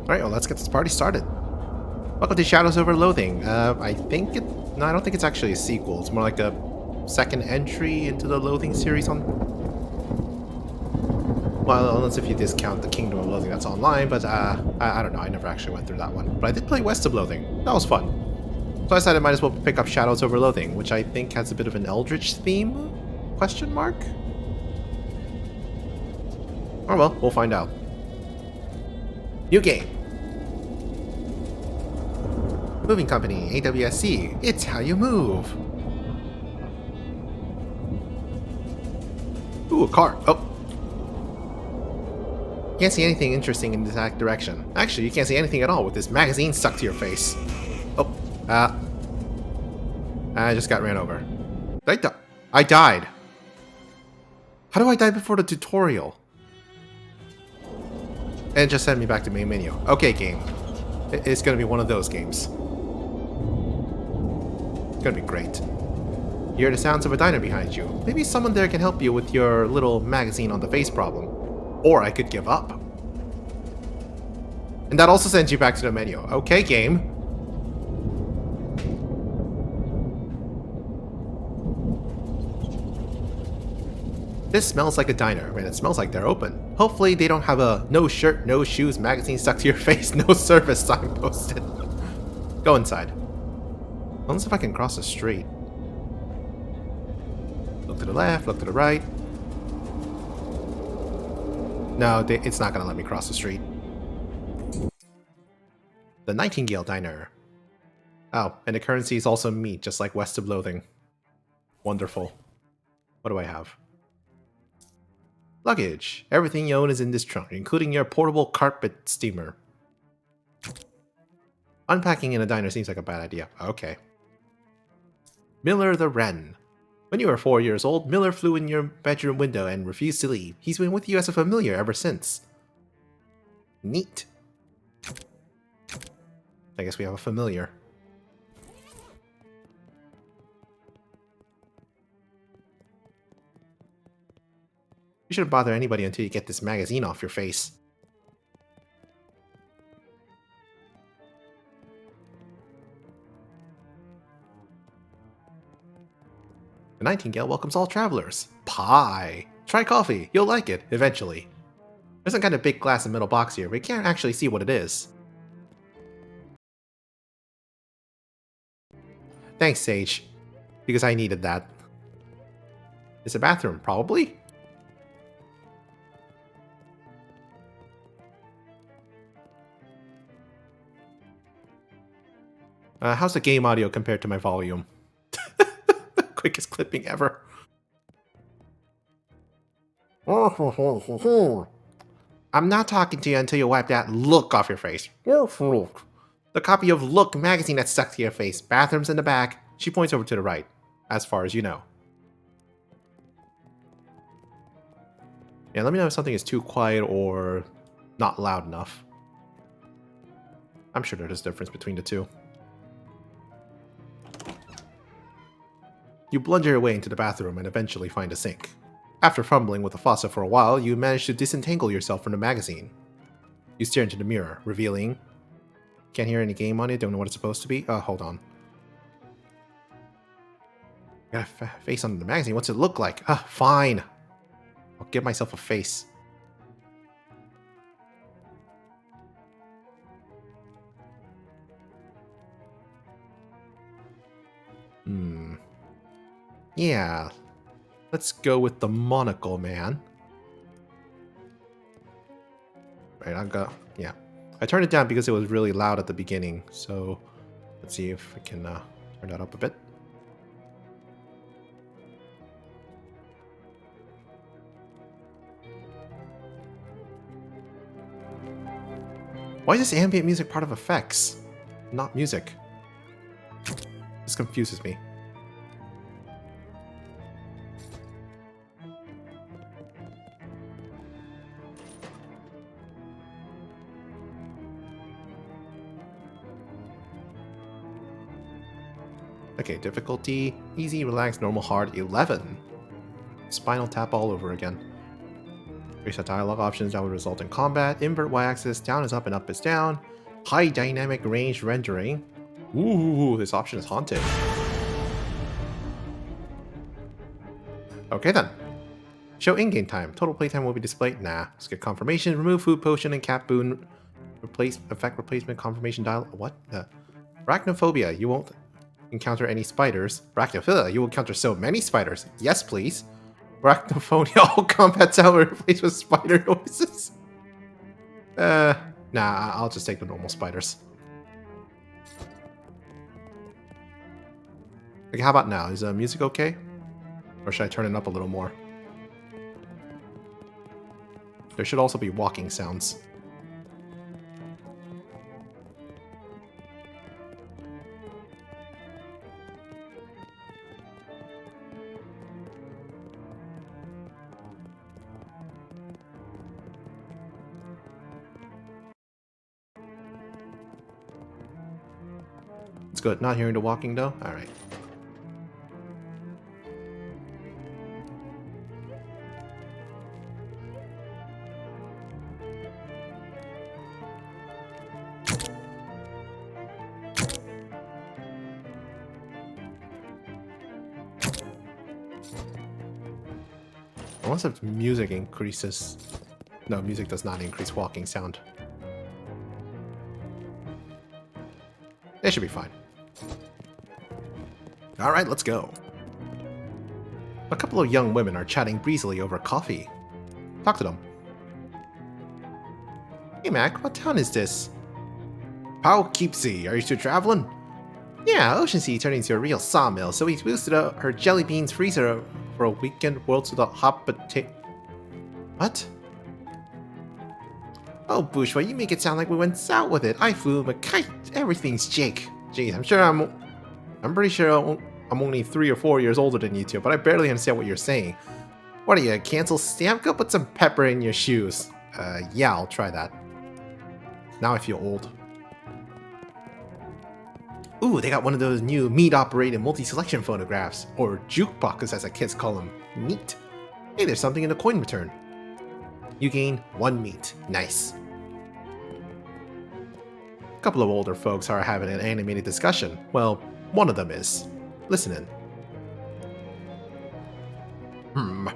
Alright, well, let's get this party started. Welcome to Shadows Over Loathing. I think it... No, I don't think it's actually a sequel. It's more like a second entry into the Loathing series on... Well, unless if you discount the Kingdom of Loathing that's online, but I don't know. I never actually went through that one. But I did play West of Loathing. That was fun. So I decided I might as well pick up Shadows Over Loathing, which I think has a bit of an Eldritch theme? Question mark? Oh well, we'll find out. New game. Moving company, AWSC. It's how you move. Ooh, a car. Oh. Can't see anything interesting in that direction. Actually, you can't see anything at all with this magazine stuck to your face. Oh. I just got ran over. I died. How do I die before the tutorial? And it just sent me back to main menu. Okay, game. It's gonna be one of those games. It's gonna be great. You hear the sounds of a diner behind you. Maybe someone there can help you with your little magazine on the face problem. Or I could give up. And that also sends you back to the menu. Okay, game. This smells like a diner, and it smells like they're open. Hopefully they don't have a no shirt, no shoes magazine stuck to your face, no service sign posted. Go inside. Unless if I can cross the street. Look to the left, look to the right. No, it's not going to let me cross the street. The Nightingale Diner. Oh, and the currency is also meat, just like West of Loathing. Wonderful. What do I have? Luggage. Everything you own is in this trunk, including your portable carpet steamer. Unpacking in a diner seems like a bad idea. Okay. Miller the Wren. When you were 4 years old, Miller flew in your bedroom window and refused to leave. He's been with you as a familiar ever since. Neat. I guess we have a familiar. You shouldn't bother anybody until you get this magazine off your face. The Nightingale welcomes all travelers. Pie! Try coffee. You'll like it, eventually. There's some kind of big glass and metal box here, but you can't actually see what it is. Thanks, Sage. Because I needed that. It's a bathroom, probably? How's the game audio compared to my volume? Quickest clipping ever. I'm not talking to you until you wipe that look off your face. The copy of Look magazine that's stuck to your face. Bathroom's in the back. She points over to the right, as far as you know. Yeah, let me know if something is too quiet or not loud enough. I'm sure there's a difference between the two. You blunder your way into the bathroom and eventually find a sink. After fumbling with the faucet for a while, you manage to disentangle yourself from the magazine. You stare into the mirror, revealing... Can't hear any game on it, don't know what it's supposed to be? Hold on. Got a face under the magazine, what's it look like? Fine. I'll give myself a face. Yeah. Let's go with the monocle man. Right, I'll go. Yeah. I turned it down because it was really loud at the beginning. So let's see if I can turn that up a bit. Why is this ambient music part of effects? Not music. This confuses me. Okay, difficulty, easy, relaxed, normal, hard, 11. Spinal Tap all over again. Reset dialogue options that would result in combat. Invert y-axis. Down is up and up is down. High dynamic range rendering. Ooh, this option is haunted. Okay then. Show in-game time. Total playtime will be displayed. Nah. Skip confirmation. Remove food potion and cap boon. Replace effect replacement confirmation dial. What? Arachnophobia. You won't encounter any spiders. Arachnophilia. You will encounter so many spiders. Yes, please. Arachnophonia. All combat sound will replaced with spider noises. Nah. I'll just take the normal spiders. Okay, how about now? Is music okay? Or should I turn it up a little more? There should also be walking sounds. It's good. Not hearing the walking though? Alright. Unless if music increases... No, music does not increase walking sound. It should be fine. Alright, let's go. A couple of young women are chatting breezily over coffee. Talk to them. Hey Mac, what town is this? Poughkeepsie, are you still traveling? Yeah, Ocean Sea turned into a real sawmill, so we boosted up her jelly beans freezer for a weekend world to the hot potato. What? Oh, Bushwa, you make it sound like we went south with it. I flew a kite. Everything's Jake. Jeez, I'm pretty sure I'm only 3 or 4 years older than you two, but I barely understand what you're saying. What are you, cancel stamp? Go put some pepper in your shoes. Yeah, I'll try that. Now I feel old. Ooh, they got one of those new meat-operated multi-selection phonographs, or jukeboxes as the kids call them. Neat. Hey, there's something in the coin return. You gain 1 meat. Nice. A couple of older folks are having an animated discussion. Well, one of them is. Listen in.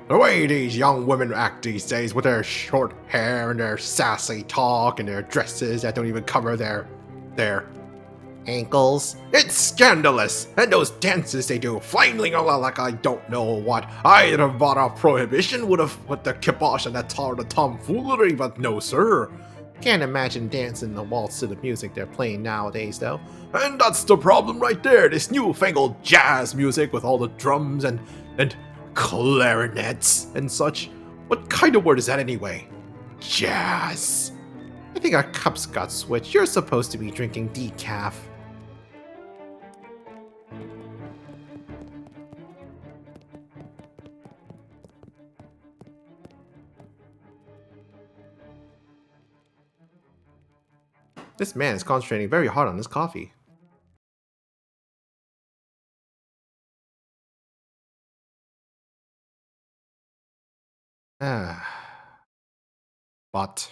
The way these young women act these days with their short hair and their sassy talk and their dresses that don't even cover their ankles. It's scandalous! And those dances they do, flailing like I don't know what. I'd have bought a prohibition would have put the kibosh on that tomfoolery, but no sir. Can't imagine dancing the waltz to the music they're playing nowadays though. And that's the problem right there, this newfangled jazz music with all the drums and clarinets and such. What kind of word is that anyway? Jazz. I think our cups got switched. You're supposed to be drinking decaf. This man is concentrating very hard on his coffee. But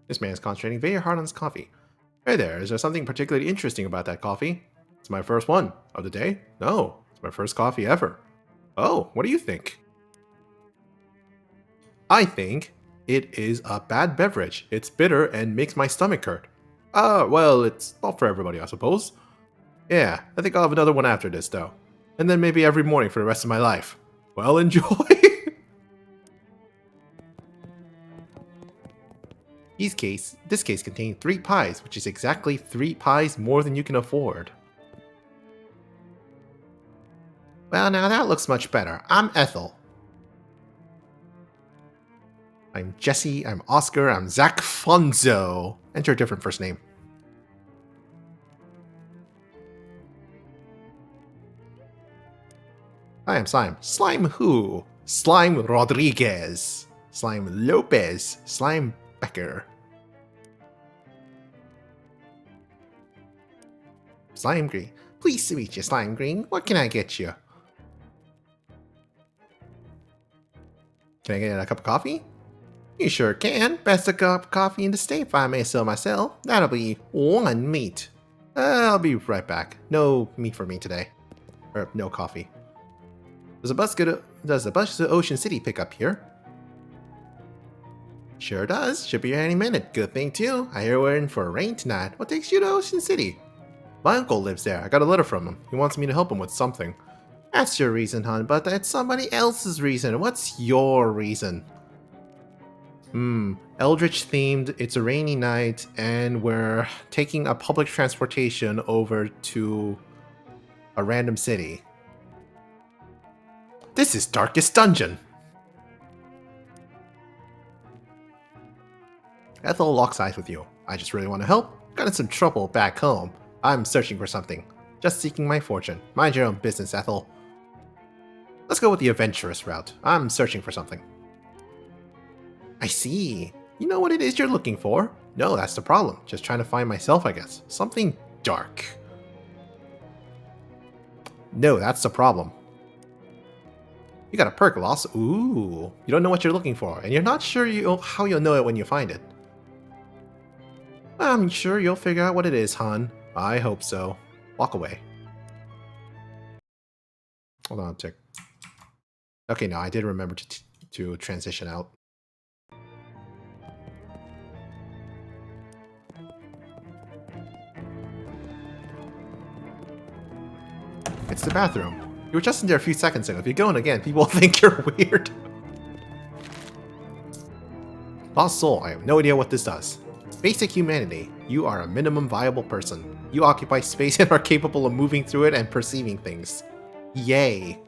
this man is concentrating very hard on his coffee. Hey there, is there something particularly interesting about that coffee? It's my first one of the day? No, it's my first coffee ever. Oh, what do you think? I think it is a bad beverage. It's bitter and makes my stomach hurt. Well, it's not for everybody, I suppose. Yeah, I think I'll have another one after this, though. And then maybe every morning for the rest of my life. Well, enjoy! This case contained 3 pies, which is exactly 3 pies more than you can afford. Well, now that looks much better. I'm Ethel. I'm Jesse, I'm Oscar, I'm Zach Fonzo. Enter a different first name. I am Slime. Slime who? Slime Rodriguez. Slime Lopez. Slime Becker. Slime Green. Pleased to meet you, Slime Green. What can I get you? Can I get a cup of coffee? You sure can. Best a cup of coffee in the state if I may say so myself. That'll be one meat. I'll be right back. No meat for me today. Or no coffee. Does the bus to Ocean City pick up here? Sure does. Should be here any minute. Good thing too. I hear we're in for a rain tonight. What takes you to Ocean City? My uncle lives there. I got a letter from him. He wants me to help him with something. That's your reason, hon, but that's somebody else's reason. What's your reason? Eldritch themed, it's a rainy night, and we're taking a public transportation over to a random city. This is Darkest Dungeon! Ethel locks eyes with you. I just really want to help. Got in some trouble back home. I'm searching for something. Just seeking my fortune. Mind your own business, Ethel. Let's go with the adventurous route. I'm searching for something. I see. You know what it is you're looking for? No, that's the problem. Just trying to find myself, I guess. Something dark. No, that's the problem. You got a perk loss. Ooh. You don't know what you're looking for, and you're not sure how you'll know it when you find it. I'm sure you'll figure out what it is, hon. I hope so. Walk away. Hold on a tick. Okay, no, I did remember to transition out. It's the bathroom. You were just in there a few seconds ago. If you go in again, people will think you're weird. Lost soul. I have no idea what this does. Basic humanity. You are a minimum viable person. You occupy space and are capable of moving through it and perceiving things. Yay.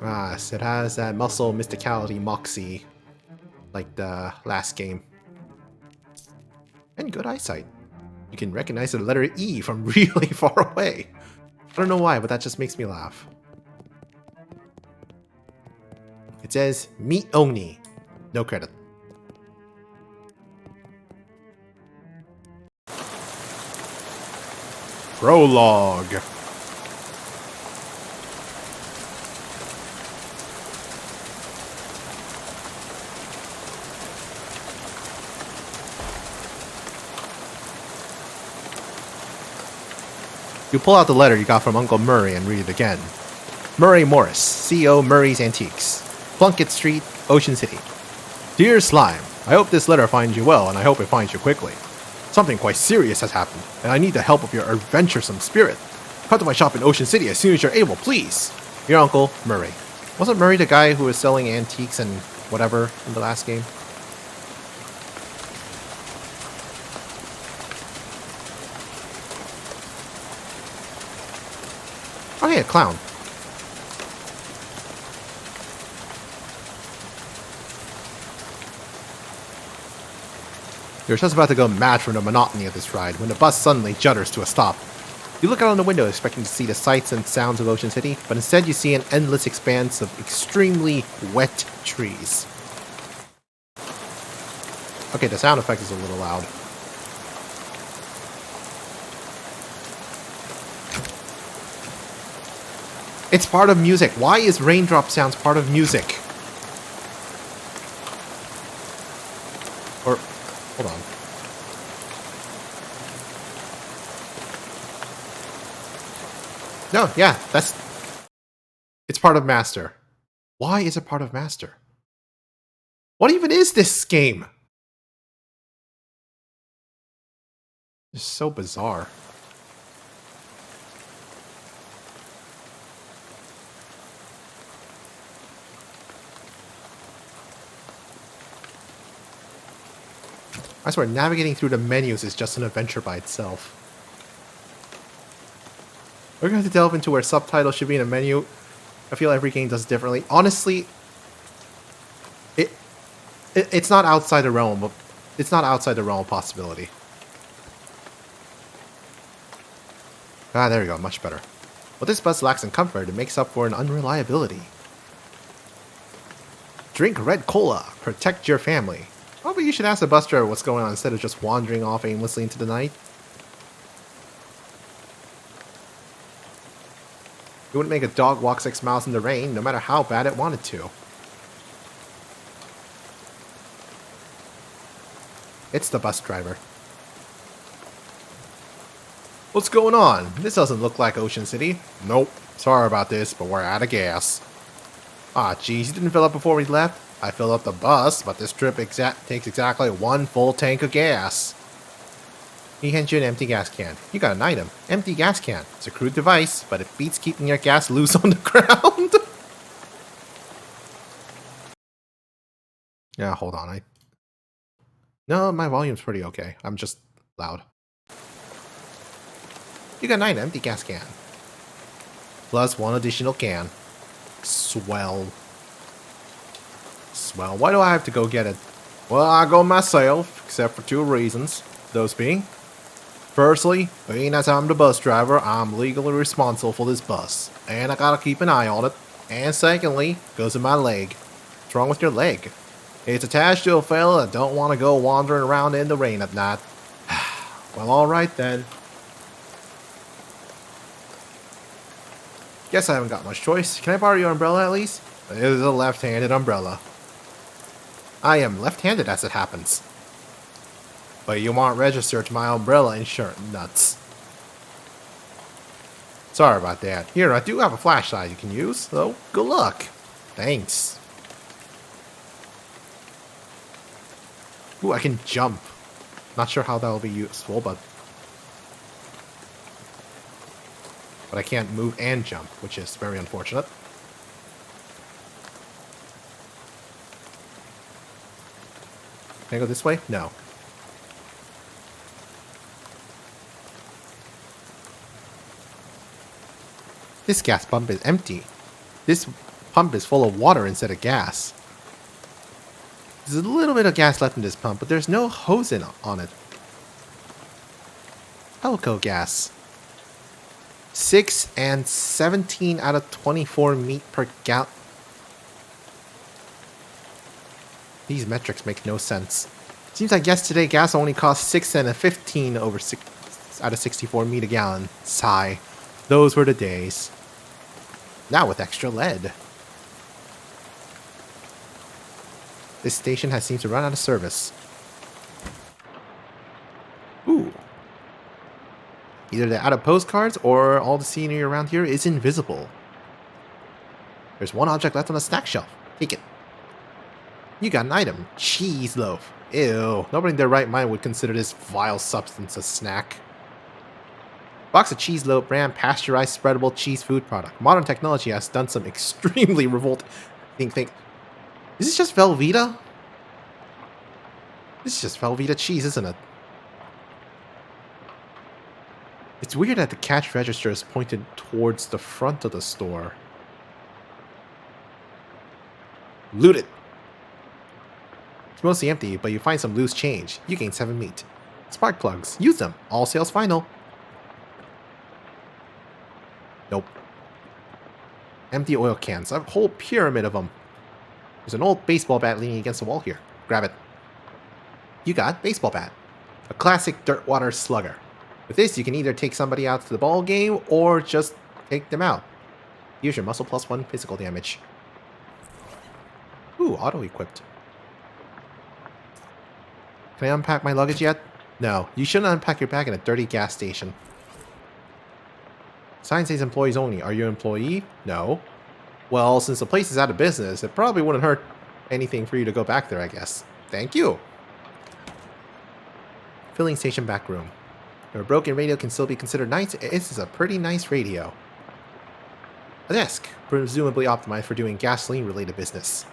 Ah, so it has that muscle, mysticality, moxie, like the last game. And good eyesight. You can recognize the letter E from really far away. I don't know why, but that just makes me laugh. It says, Meet Oni. No credit. Prologue. You pull out the letter you got from Uncle Murray and read it again. Murray Morris, CEO Murray's Antiques, Plunkett Street, Ocean City. Dear Slime, I hope this letter finds you well, and I hope it finds you quickly. Something quite serious has happened, and I need the help of your adventuresome spirit. Come to my shop in Ocean City as soon as you're able, please. Your Uncle Murray. Wasn't Murray the guy who was selling antiques and whatever in the last game? Oh hey, a clown. You're just about to go mad from the monotony of this ride when the bus suddenly judders to a stop. You look out on the window expecting to see the sights and sounds of Ocean City, but instead you see an endless expanse of extremely wet trees. Okay, the sound effect is a little loud. It's part of music. Why is raindrop sounds part of music? Or, hold on. No, yeah, it's part of Master. Why is it part of Master? What even is this game? It's so bizarre. I swear, navigating through the menus is just an adventure by itself. We're going to delve into where subtitles should be in a menu. I feel every game does differently. Honestly, it's not outside the realm of possibility. Ah, there we go, much better. What this bus lacks in comfort, it makes up for in unreliability. Drink red cola. Protect your family. Probably you should ask the bus driver what's going on instead of just wandering off aimlessly into the night. It wouldn't make a dog walk 6 miles in the rain, no matter how bad it wanted to. It's the bus driver. What's going on? This doesn't look like Ocean City. Nope. Sorry about this, but we're out of gas. Ah, geez, you didn't fill up before we left? I filled up the bus, but this trip takes exactly 1 full tank of gas. He hands you an empty gas can. You got an item. Empty gas can. It's a crude device, but it beats keeping your gas loose on the ground. Yeah, hold on. No, my volume's pretty okay. I'm just loud. You got an item. Empty gas can. Plus 1 additional can. Swell. Swell. Why do I have to go get it? Well, I go myself, except for 2 reasons. Those being, firstly, being as I'm the bus driver, I'm legally responsible for this bus, and I gotta keep an eye on it. And secondly, because of my leg. What's wrong with your leg? It's attached to a fella that don't want to go wandering around in the rain at night. Well, alright then. Guess I haven't got much choice. Can I borrow your umbrella at least? It is a left-handed umbrella. I am left-handed as it happens. But you aren't registered to my umbrella insurance nuts. Sorry about that. Here, I do have a flashlight you can use, so good luck. Thanks. Ooh, I can jump. Not sure how that will be useful, but I can't move and jump, which is very unfortunate. Can I go this way? No. This gas pump is empty. This pump is full of water instead of gas. There's a little bit of gas left in this pump, but there's no hose on it. Helico gas. 6 and 17 out of 24 meat per gallon. These metrics make no sense. Seems like yesterday gas only cost 6 and a 15 over 6 out of 64 meat a gallon. Sigh. Those were the days. Now with extra lead. This station has seemed to run out of service. Ooh. Either they're out of postcards or all the scenery around here is invisible. There's 1 object left on the snack shelf. Take it. You got an item. Cheese loaf. Ew. Nobody in their right mind would consider this vile substance a snack. Box of cheese loaf brand pasteurized spreadable cheese food product. Modern technology has done some extremely revolting things. Is this just Velveeta? This is just Velveeta cheese, isn't it? It's weird that the cash register is pointed towards the front of the store. Loot it! It's mostly empty, but you find some loose change. You gain 7 meat. Spark plugs. Use them. All sales final. Nope. Empty oil cans. A whole pyramid of them. There's an old baseball bat leaning against the wall here. Grab it. You got baseball bat. A classic dirt water slugger. With this, you can either take somebody out to the ball game or just take them out. Use your muscle plus 1 physical damage. Ooh, auto-equipped. Can I unpack my luggage yet? No, you shouldn't unpack your bag in a dirty gas station. Sign says employees only. Are you an employee? No. Well, since the place is out of business, it probably wouldn't hurt anything for you to go back there, I guess. Thank you. Filling station back room. If a broken radio can still be considered nice, this is a pretty nice radio. A desk, presumably optimized for doing gasoline-related business.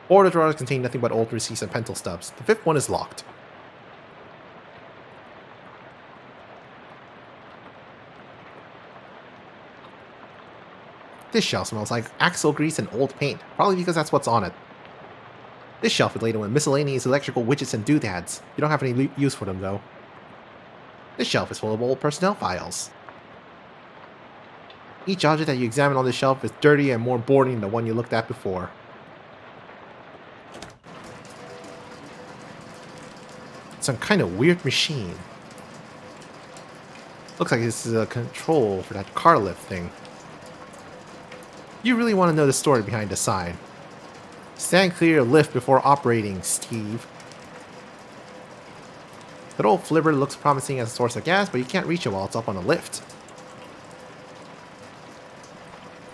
4 of the drawers contain nothing but old receipts and pencil stubs. The 5th one is locked. This shelf smells like axle grease and old paint, probably because that's what's on it. This shelf is laden with miscellaneous electrical widgets and doodads. You don't have any use for them, though. This shelf is full of old personnel files. Each object that you examine on this shelf is dirty and more boring than the one you looked at before. Some kind of weird machine. Looks like this is a control for that car lift thing. You really want to know the story behind the sign. Stand clear of lift before operating, Steve. That old flibber looks promising as a source of gas, but you can't reach it while it's up on a lift.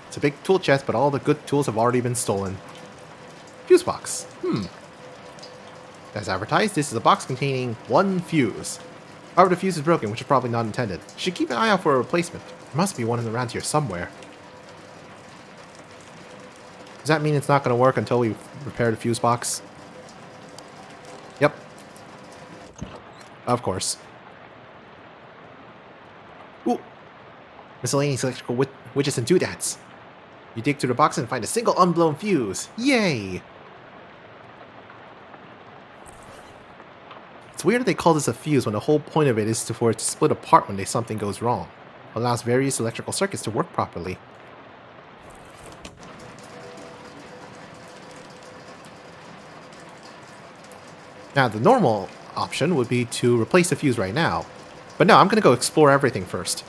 It's a big tool chest, but all the good tools have already been stolen. Fuse box. As advertised, this is a box containing one fuse. However, the fuse is broken, which is probably not intended. You should keep an eye out for a replacement. There must be one around here somewhere. Does that mean it's not going to work until we repair the fuse box? Yep. Of course. Ooh! Miscellaneous electrical widgets and doodads. You dig through the box and find a single unblown fuse. Yay! It's weird that they call this a fuse when the whole point of it is for it to split apart when something goes wrong. It allows various electrical circuits to work properly. Now, the normal option would be to replace the fuse right now. But no, I'm going to go explore everything first.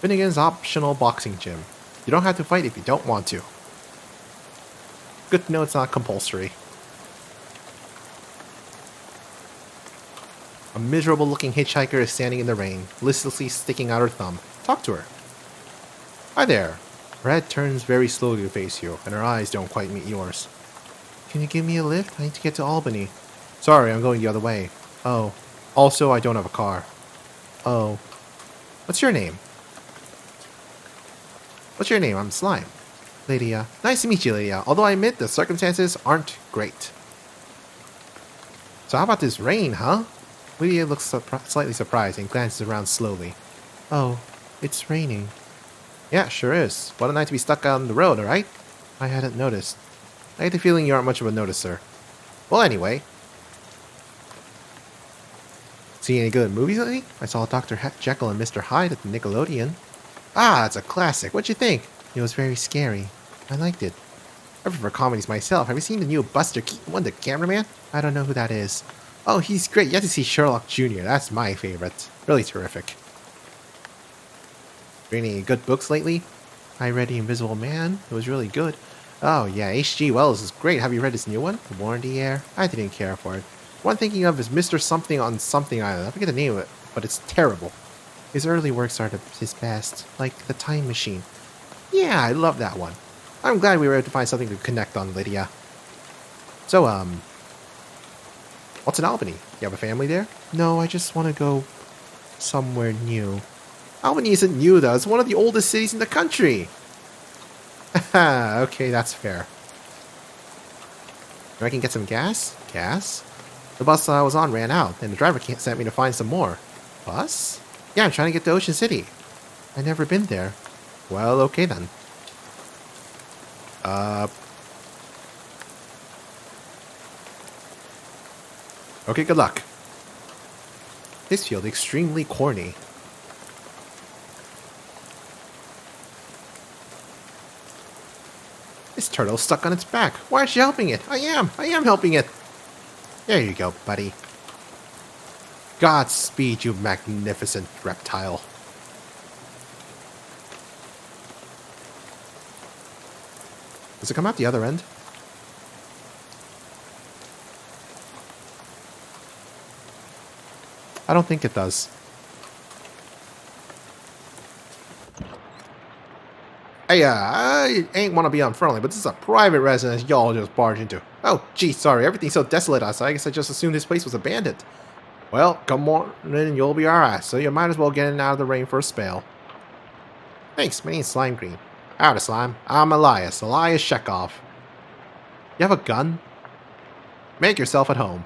Finnegan's optional boxing gym. You don't have to fight if you don't want to. Good to know it's not compulsory. A miserable looking hitchhiker is standing in the rain, listlessly sticking out her thumb. Talk to her. Hi there. Her head turns very slowly to face you, and her eyes don't quite meet yours. Can you give me a lift? I need to get to Albany. Sorry, I'm going the other way. Oh. Also, I don't have a car. Oh. What's your name? What's your name? I'm Slime. Lydia. Nice to meet you, Lydia. Although I admit the circumstances aren't great. So how about this rain, huh? Lydia looks slightly surprised and glances around slowly. Oh, it's raining. Yeah, sure is. What a night to be stuck on the road, alright? I hadn't noticed. I get the feeling you aren't much of a noticer. Well, anyway. See any good movies lately? I saw Dr. Jekyll and Mr. Hyde at the Nickelodeon. Ah, it's a classic. What'd you think? It was very scary. I liked it. I prefer comedies myself. Have you seen the new Buster Keaton one, the cameraman? I don't know who that is. Oh, he's great. You have to see Sherlock Jr. That's my favorite. Really terrific. Read any good books lately? I read The Invisible Man. It was really good. Oh, yeah, H.G. Wells is great. Have you read his new one? The War in the Air? I didn't care for it. One I'm thinking of is Mr. Something on Something Island. I forget the name of it, but it's terrible. His early works are his best, like The Time Machine. Yeah, I love that one. I'm glad we were able to find something to connect on, Lydia. So, what's in Albany? You have a family there? No, I just want to go somewhere new. Albany isn't new, though. It's one of the oldest cities in the country. Haha, okay, that's fair. I can get some gas? Gas? The bus I was on ran out, and the driver sent me to find some more. Bus? Yeah, I'm trying to get to Ocean City. I've never been there. Well, okay then. Okay, good luck. This feels extremely corny. This turtle's stuck on its back. Why is she helping it? I am helping it. There you go, buddy. Godspeed, you magnificent reptile. Does it come out the other end? I don't think it does. Hey, I ain't want to be unfriendly, but this is a private residence y'all just barged into. Oh, gee, sorry. Everything's so desolate outside. I guess I just assumed this place was abandoned. Well, come on in and you'll be alright, so you might as well get in and out of the rain for a spell. Thanks, my name's Slime Green. Howdy, Slime. I'm Elias Shekov. You have a gun? Make yourself at home.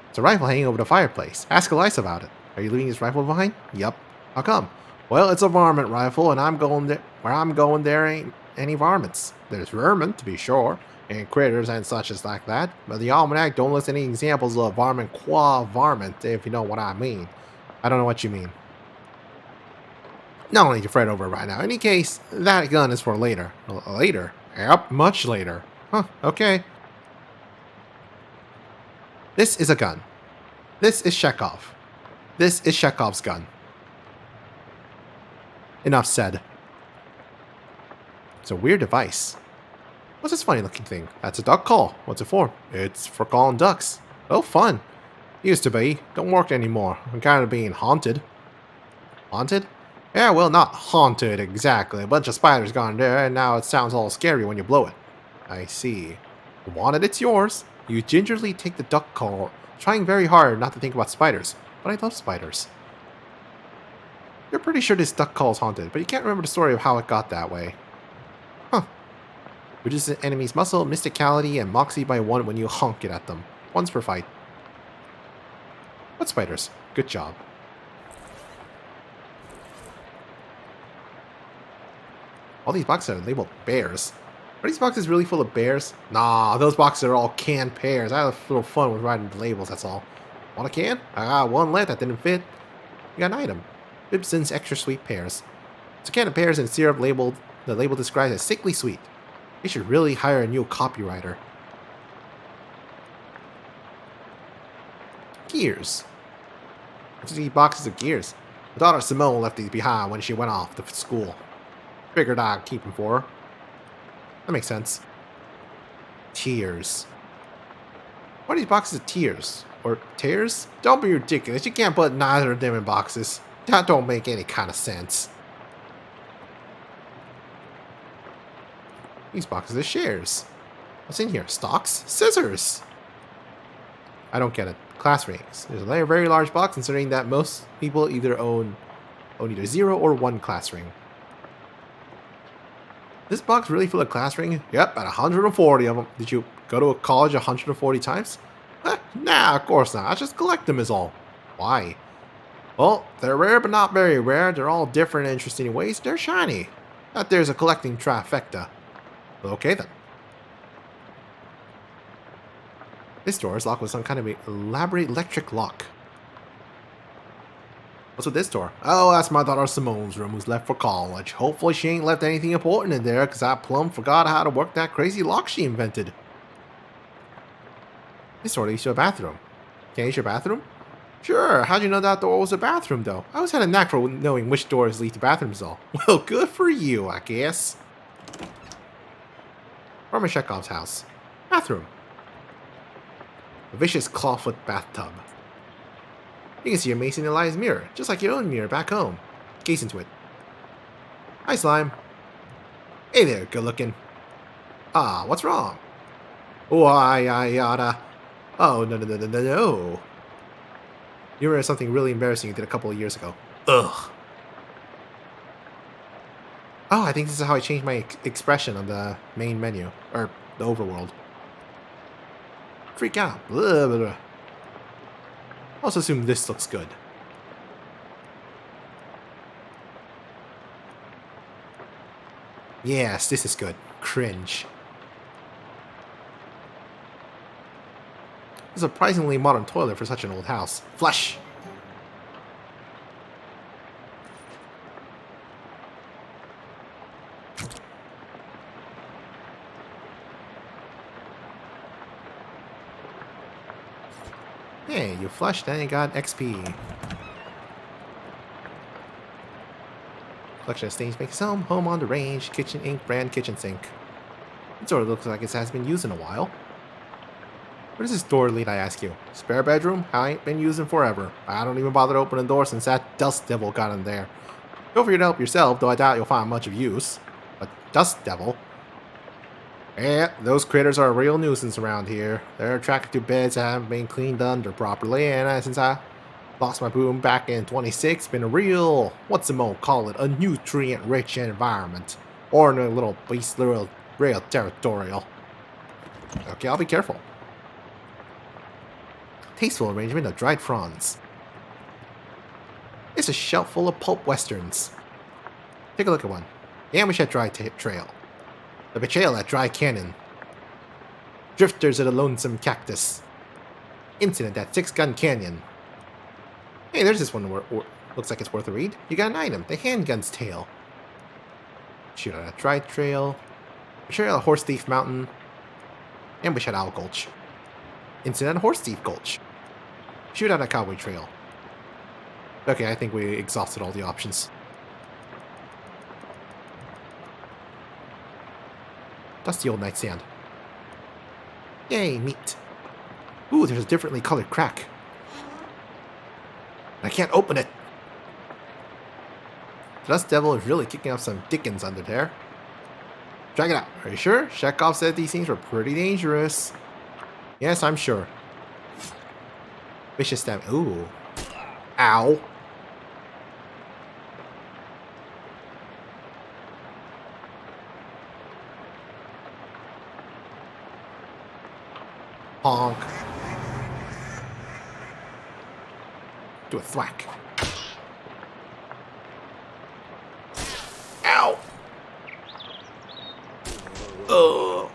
It's a rifle hanging over the fireplace. Ask Elias about it. Are you leaving his rifle behind? Yup. How come? Well, it's a varmint rifle, and where I'm going there ain't any varmints. There's vermin, to be sure, and critters and such as like that, but the almanac don't list any examples of varmint qua varmint, if you know what I mean. I don't know what you mean. No need to fret over it right now. In any case, that gun is for later. Later? Yep, much later. Huh, okay. This is a gun. This is Chekhov. This is Chekhov's gun. Enough said. It's a weird device. What's this funny looking thing? That's a duck call. What's it for? It's for calling ducks. Oh, fun. Used to be. Don't work anymore. I'm kind of being haunted. Haunted? Yeah, well, not haunted exactly. A bunch of spiders gone there, and now it sounds all scary when you blow it. I see. You want it, it's yours. You gingerly take the duck call, trying very hard not to think about spiders. But I love spiders. You're pretty sure this duck call is haunted, but you can't remember the story of how it got that way. Huh. Reduces an enemy's muscle, mysticality, and moxie by 1 when you honk it at them. Once per fight. What spiders? Good job. All these boxes are labeled bears. Are these boxes really full of bears? Nah, those boxes are all canned pears. I had a little fun with writing the labels, that's all. Want a can? I got one left that didn't fit. You got an item. Ibsen's Extra Sweet Pears. It's a can of pears and syrup labeled. The label describes as sickly sweet. They should really hire a new copywriter. Gears. What's these boxes of gears? My daughter Simone left these behind when she went off to school. Figured I'd keep them for her. That makes sense. Tears. What are these boxes of tears? Or tears? Don't be ridiculous. You can't put neither of them in boxes. That don't make any kind of sense. These boxes are shares. What's in here? Stocks? Scissors! I don't get it. Class rings. There's a very large box considering that most people either own either 0 or 1 class ring. This box really full of class ring? Yep, at 140 of them. Did you go to a college 140 times? Nah, of course not. I just collect them is all. Why? Well, they're rare but not very rare. They're all different and interesting ways. They're shiny. That there's a collecting trifecta. Okay then. This door is locked with some kind of elaborate electric lock. What's with this door? Oh, that's my daughter Simone's room who's left for college. Hopefully she ain't left anything important in there because I plumb forgot how to work that crazy lock she invented. This door leads to a bathroom. Can I use your bathroom? Sure, how'd you know that door was a bathroom though? I always had a knack for knowing which doors lead to bathrooms though. Well, good for you, I guess. Roman Chekhov's house. Bathroom. A vicious clawfoot bathtub. You can see your Mason Elias mirror, just like your own mirror back home. Gaze into it. Hi, Slime. Hey there, good looking. Ah, what's wrong? Why, I oughta... Oh, no. You remember something really embarrassing you did a couple of years ago. Ugh. Oh, I think this is how I changed my expression on the main menu. Or the overworld. Freak out. Blah, blah, blah. Also assume this looks good. Yes, this is good. Cringe. A surprisingly modern toilet for such an old house. Flush! Hey, you flushed and you got XP. Collection of stains makes home. Home on the range. Kitchen ink brand kitchen sink. It sort of looks like it has been used in a while. Where does this door lead, I ask you? Spare bedroom? I ain't been using forever. I don't even bother to open the door since that dust devil got in there. Feel free to help yourself, though I doubt you'll find much of use. A dust devil? Yeah, those critters are a real nuisance around here. They're attracted to beds that haven't been cleaned under properly, and since I lost my broom back in 26, it's been a real, what's the mo call it, a nutrient-rich environment. Or in a little beast, real territorial. Okay, I'll be careful. Tasteful arrangement of dried fronds. It's a shelf full of pulp westerns. Take a look at one. The Amoshet Dry Trail. The Betrayal at Dry Canyon. Drifters at a Lonesome Cactus. Incident at Six Gun Canyon. Hey, there's this one Looks like it's worth a read. You got an item, the handgun's tail. Shoot at a dry trail. Betrayal at Horse Thief Mountain. Ambush at Owl Gulch. Incident at Horse Thief Gulch. Shoot at a Cowboy Trail. Okay, I think we exhausted all the options. Dusty old nightstand. Yay, meat. Ooh, there's a differently colored crack. I can't open it. The Dust Devil is really kicking up some dickens under there. Drag it out. Are you sure? Chekhov said these things were pretty dangerous. Yes, I'm sure. Vicious stab. Ooh. Ow. Honk. Do a thwack. Ow! Ugh.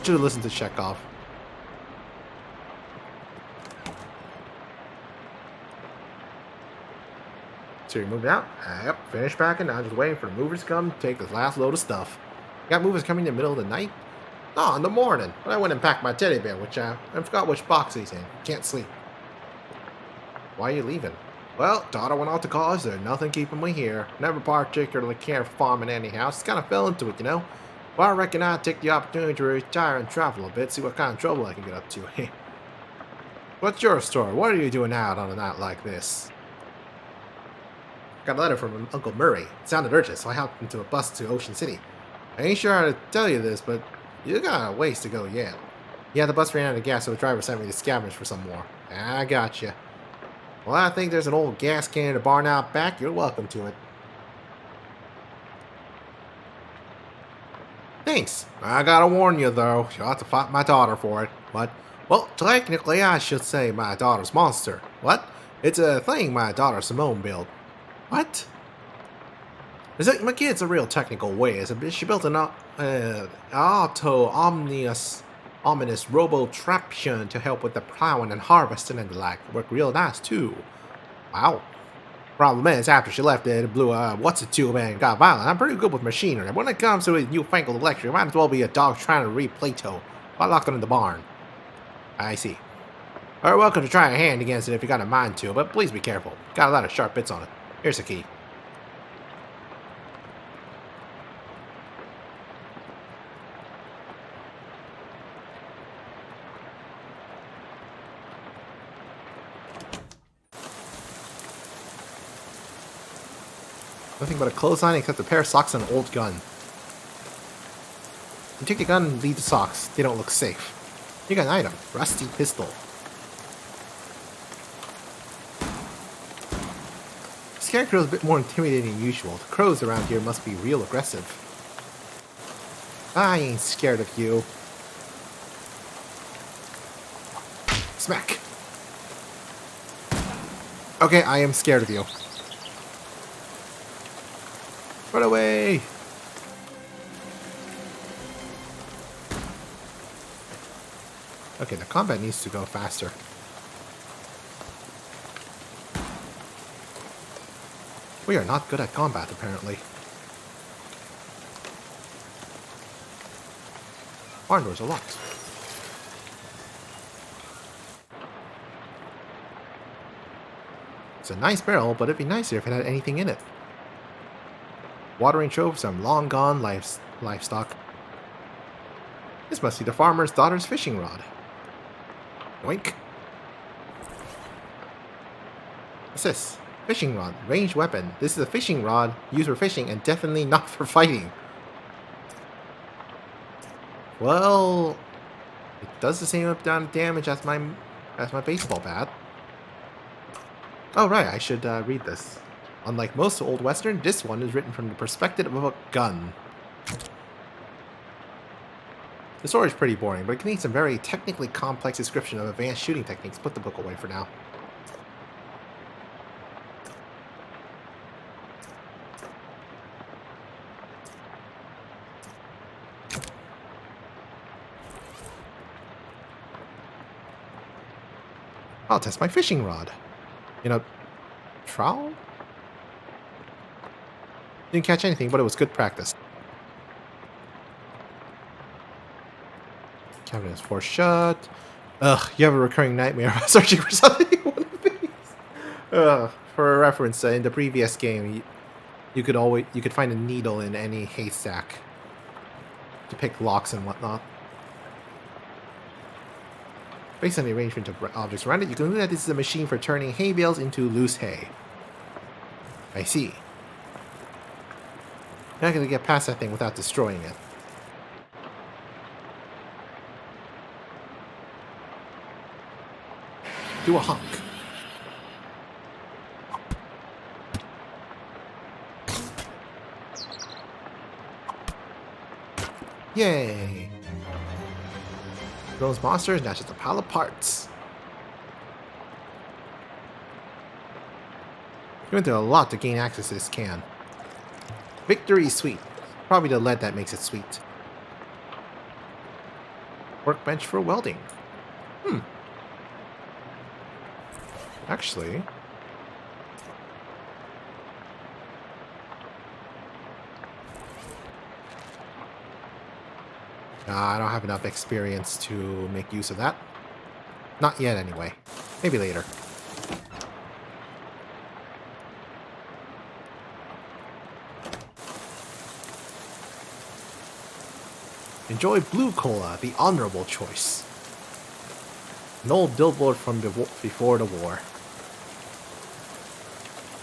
Should have listened to Chekhov. So you're moving out? Yep, finished packing. Now just waiting for the movers to come to take this last load of stuff. Got movers coming in the middle of the night? No, in the morning. But I went and packed my teddy bear, which I forgot which box he's in. Can't sleep. Why are you leaving? Well, daughter went off to college. There's nothing keeping me here. Never particularly cared for farming any house. Just kind of fell into it, you know. Well, I reckon I'd take the opportunity to retire and travel a bit, see what kind of trouble I can get up to. What's your story? What are you doing out on a night like this? Got a letter from Uncle Murray. It sounded urgent, so I hopped into a bus to Ocean City. I ain't sure how to tell you this, but you got a ways to go yet. Yeah, the bus ran out of gas, so the driver sent me to scavenge for some more. I gotcha. Well, I think there's an old gas can in the barn out back. You're welcome to it. Thanks. I gotta warn you, though. You'll have to fight my daughter for it. What? Well, technically, I should say my daughter's monster. What? It's a thing my daughter Simone built. What? My kid's a real technical way. She built an ominous robo-traption to help with the plowing and harvesting and the like. Worked real nice, too. Wow. Problem is, after she left it blew a what's-it-tube and got violent. I'm pretty good with machinery. When it comes to a newfangled electric, it might as well be a dog trying to read Plato. I locked it in the barn. I see. You're welcome to try a hand against it if you got a mind to, but please be careful. Got a lot of sharp bits on it. Here's the key. Nothing but a clothesline except a pair of socks and an old gun. You take the gun and leave the socks. They don't look safe. You got an item. Rusty pistol. The scarecrow is a bit more intimidating than usual. The crows around here must be real aggressive. I ain't scared of you. Smack. Okay, I am scared of you. Run away! Okay, the combat needs to go faster. We are not good at combat, apparently. Barn doors are locked. It's a nice barrel, but it'd be nicer if it had anything in it. Watering trough for some long-gone livestock. This must be the farmer's daughter's fishing rod. Yoink. What's this? Fishing rod. Ranged weapon. This is a fishing rod used for fishing and definitely not for fighting. Well, it does the same amount of damage as my baseball bat. Oh right, I should read this. Unlike most Old Western, this one is written from the perspective of a gun. The story is pretty boring, but it contains some very technically complex description of advanced shooting techniques. Put the book away for now. I'll test my fishing rod. You know, trowel? Didn't catch anything, but it was good practice. Cabinet is forced shut. Ugh, you have a recurring nightmare about searching for something in one of these. Ugh, for a reference, in the previous game, you could find a needle in any haystack to pick locks and whatnot. Based on the arrangement of objects around it, you conclude that this is a machine for turning hay bales into loose hay. I see. You're not going to get past that thing without destroying it. Do a honk. Yay! Those monsters, not just a pile of parts. You went through a lot to gain access to this can. Victory is sweet. Probably the lead that makes it sweet. Workbench for welding. Actually... I don't have enough experience to make use of that. Not yet, anyway. Maybe later. Enjoy Blue Cola, the honorable choice. An old billboard from before the war.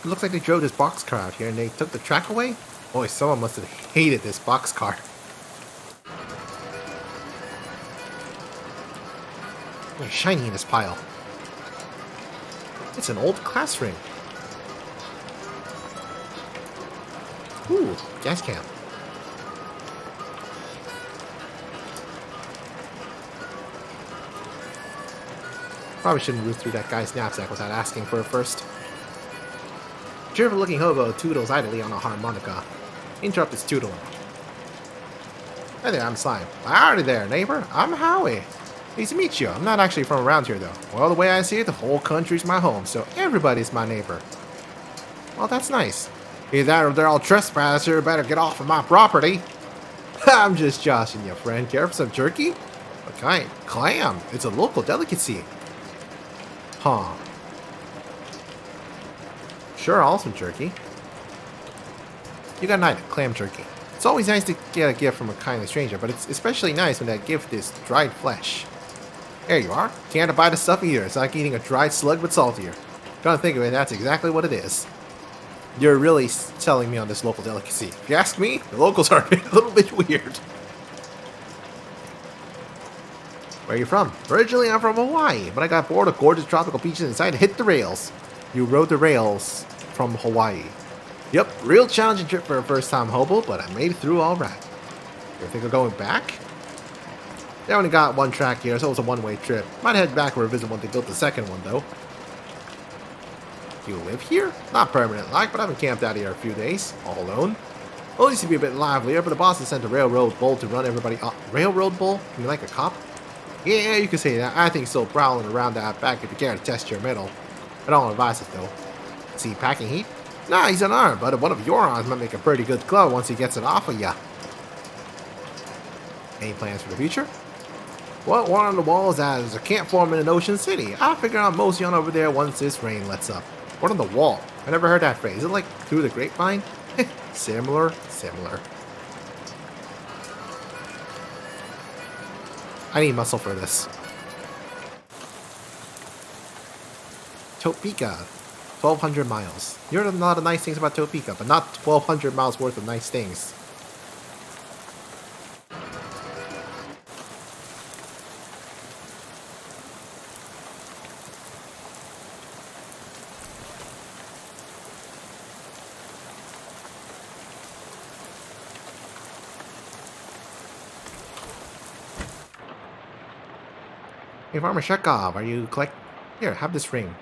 It looks like they drove this boxcar out here and they took the track away? Boy, someone must have hated this boxcar. What's shiny in this pile? It's an old class ring. Ooh, gas can. Probably shouldn't root through that guy's knapsack without asking for it first. Cheerful looking hobo toodles idly on a harmonica. Interrupt his tootling. Hey there, I'm Slime. Howdy there, neighbor. I'm Howie. Pleased to meet you. I'm not actually from around here, though. Well, the way I see it, the whole country's my home, so everybody's my neighbor. Well, that's nice. Either that or they're all trespassers. Better get off of my property. I'm just joshing you, friend. Care for some jerky? What kind? Clam. It's a local delicacy. Huh. Sure, I'll some jerky. You got an item, clam jerky. It's always nice to get a gift from a kindly stranger, but it's especially nice when that gift is dried flesh. There you are. Can't buy the stuff either. It's like eating a dried slug but saltier. Come to think of it, that's exactly what it is. You're really selling me on this local delicacy. If you ask me, the locals are a little bit weird. Where are you from? Originally, I'm from Hawaii, but I got bored of gorgeous tropical beaches and decided to hit the rails. You rode the rails from Hawaii. Yep, real challenging trip for a first-time hobo, but I made it through all right. You think of going back? They only got one track here, so it was a one-way trip. Might head back or visit when they built the second one, though. You live here? Not permanent like, but I've been camped out here a few days, all alone. Well, it used to be a bit livelier, but the boss has sent a railroad bull to run everybody off. Railroad bull? You mean like a cop? Yeah, you can say that. I think so, prowling around out back if you care to test your mettle. I don't advise it, though. Is he packing heat? Nah, he's unarmed, but one of your arms might make a pretty good club once he gets it off of ya. Any plans for the future? Well, one on the wall is that there's a camp form in an ocean city. I figure I'll mosey on over there once this rain lets up. What on the wall? I never heard that phrase. Is it like through the grapevine? Similar. I need muscle for this. Topeka. 1,200 miles. You heard a lot of nice things about Topeka, but not 1,200 miles worth of nice things. Hey, Farmer Shekov, are you collect? Here, have this ring.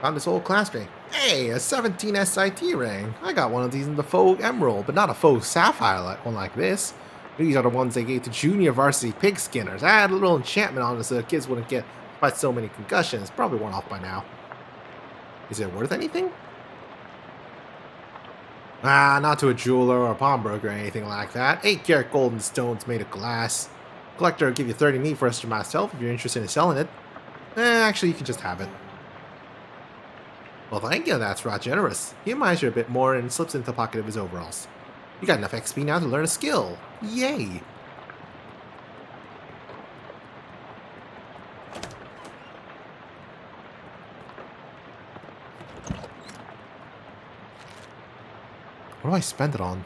Found this old class ring. Hey, a 17 SIT ring. I got one of these in the faux emerald, but not a faux sapphire one like this. These are the ones they gave to junior varsity pig skinners. I had a little enchantment on it so the kids wouldn't get Despite so many concussions, probably worn off by now. Is it worth anything? Ah, not to a jeweler or a pawnbroker or anything like that. 8-carat gold and stones made of glass. Collector will give you 30 meat for extra myself if you're interested in selling it. Actually, you can just have it. Well, thank you, that's rather generous. He admires you a bit more and slips into the pocket of his overalls. You got enough XP now to learn a skill. Yay! What do I spend it on?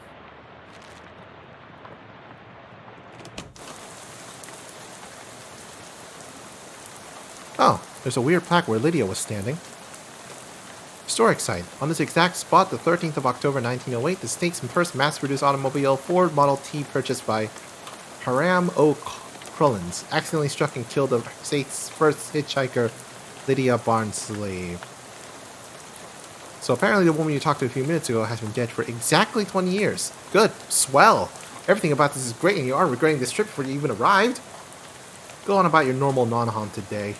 Oh, there's a weird plaque where Lydia was standing. Historic site. On this exact spot, the 13th of October 1908, the state's first mass-produced automobile, Ford Model T, purchased by Hiram O. Crullins, accidentally struck and killed the state's first hitchhiker, Lydia Barnsley. So apparently the woman you talked to a few minutes ago has been dead for exactly 20 years. Good. Swell. Everything about this is great and you aren't regretting this trip before you even arrived. Go on about your normal non-haunted day.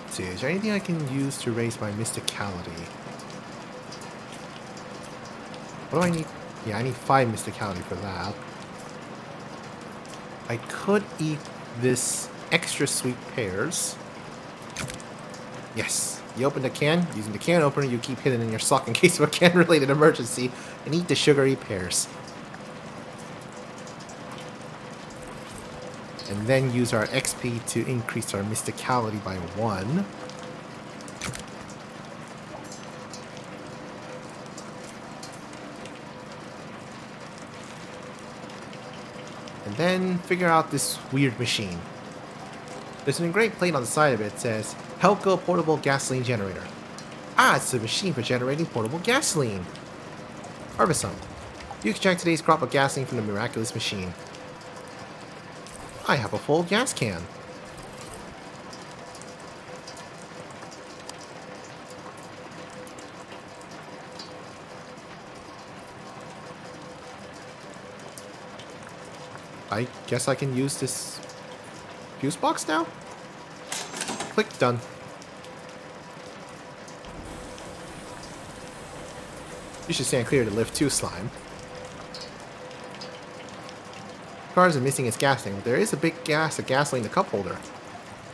Let's see, is there anything I can use to raise my mysticality? What do I need? Yeah, I need 5 mysticality for that. I could eat this extra sweet pears. Yes. You open the can. Using the can opener, you keep hidden in your sock in case of a can-related emergency, and eat the sugary pears. And then use our XP to increase our mysticality by 1. And then figure out this weird machine. There's an engraved plate on the side of it that says, Helco Portable Gasoline Generator. Ah, it's a machine for generating portable gasoline. Harvest some. You extract today's crop of gasoline from the miraculous machine. I have a full gas can. I guess I can use this fuse box now? Click, done. You should stand clear to lift 2, slime. Car isn't missing its gas tank, but there is a big gas of gasoline in the cup holder.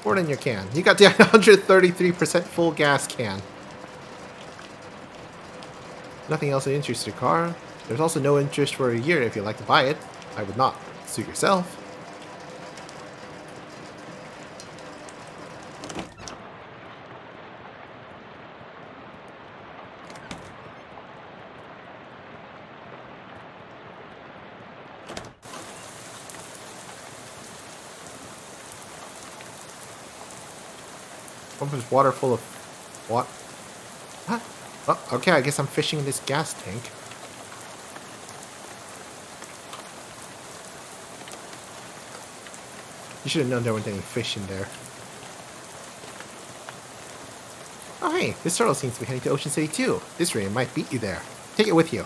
Pour it in your can. You got the 133% full gas can. Nothing else that interests your car. There's also no interest for a year if you'd like to buy it. I would not. Suit yourself. What was water full of what? What? Oh, okay, I guess I'm fishing in this gas tank. You should have known there weren't any fish in there. Oh hey, this turtle seems to be heading to Ocean City too. This rain might beat you there. Take it with you.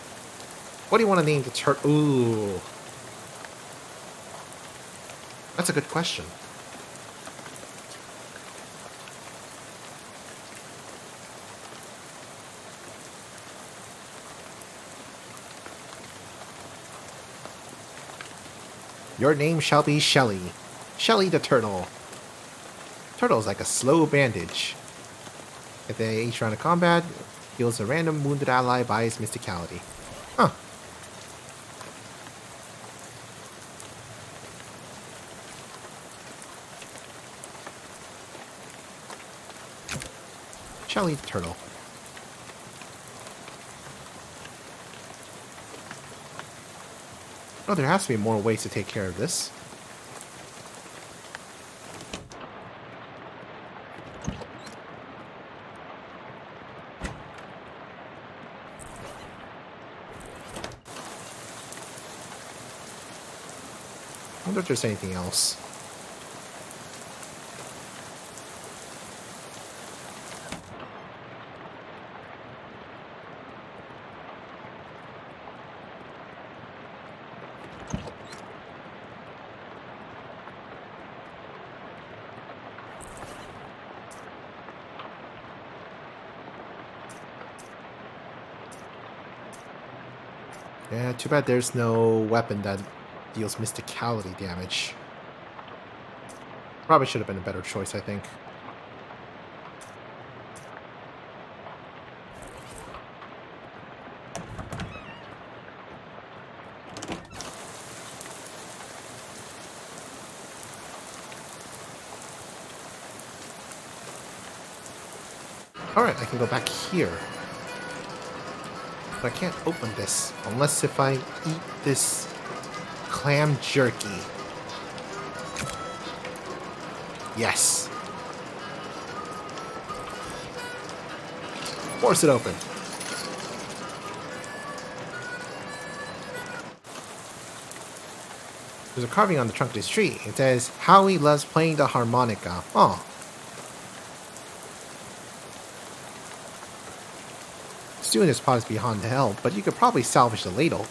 What do you want to name the turtle? Ooh. That's a good question. Your name shall be Shelly. Shelly the Turtle. Turtle's like a slow bandage. At the each round of combat, heals a random wounded ally by his mysticality. Huh. Shelly the Turtle. Oh, there has to be more ways to take care of this. I wonder if there's anything else. Yeah, too bad there's no weapon that deals mysticality damage. Probably should have been a better choice, I think. Alright, I can go back here. But I can't open this unless if I eat this clam jerky. Yes. Force it open. There's a carving on the trunk of this tree. It says, Howie loves playing the harmonica. Oh. Stewing this pot is beyond help, but you could probably salvage the ladle.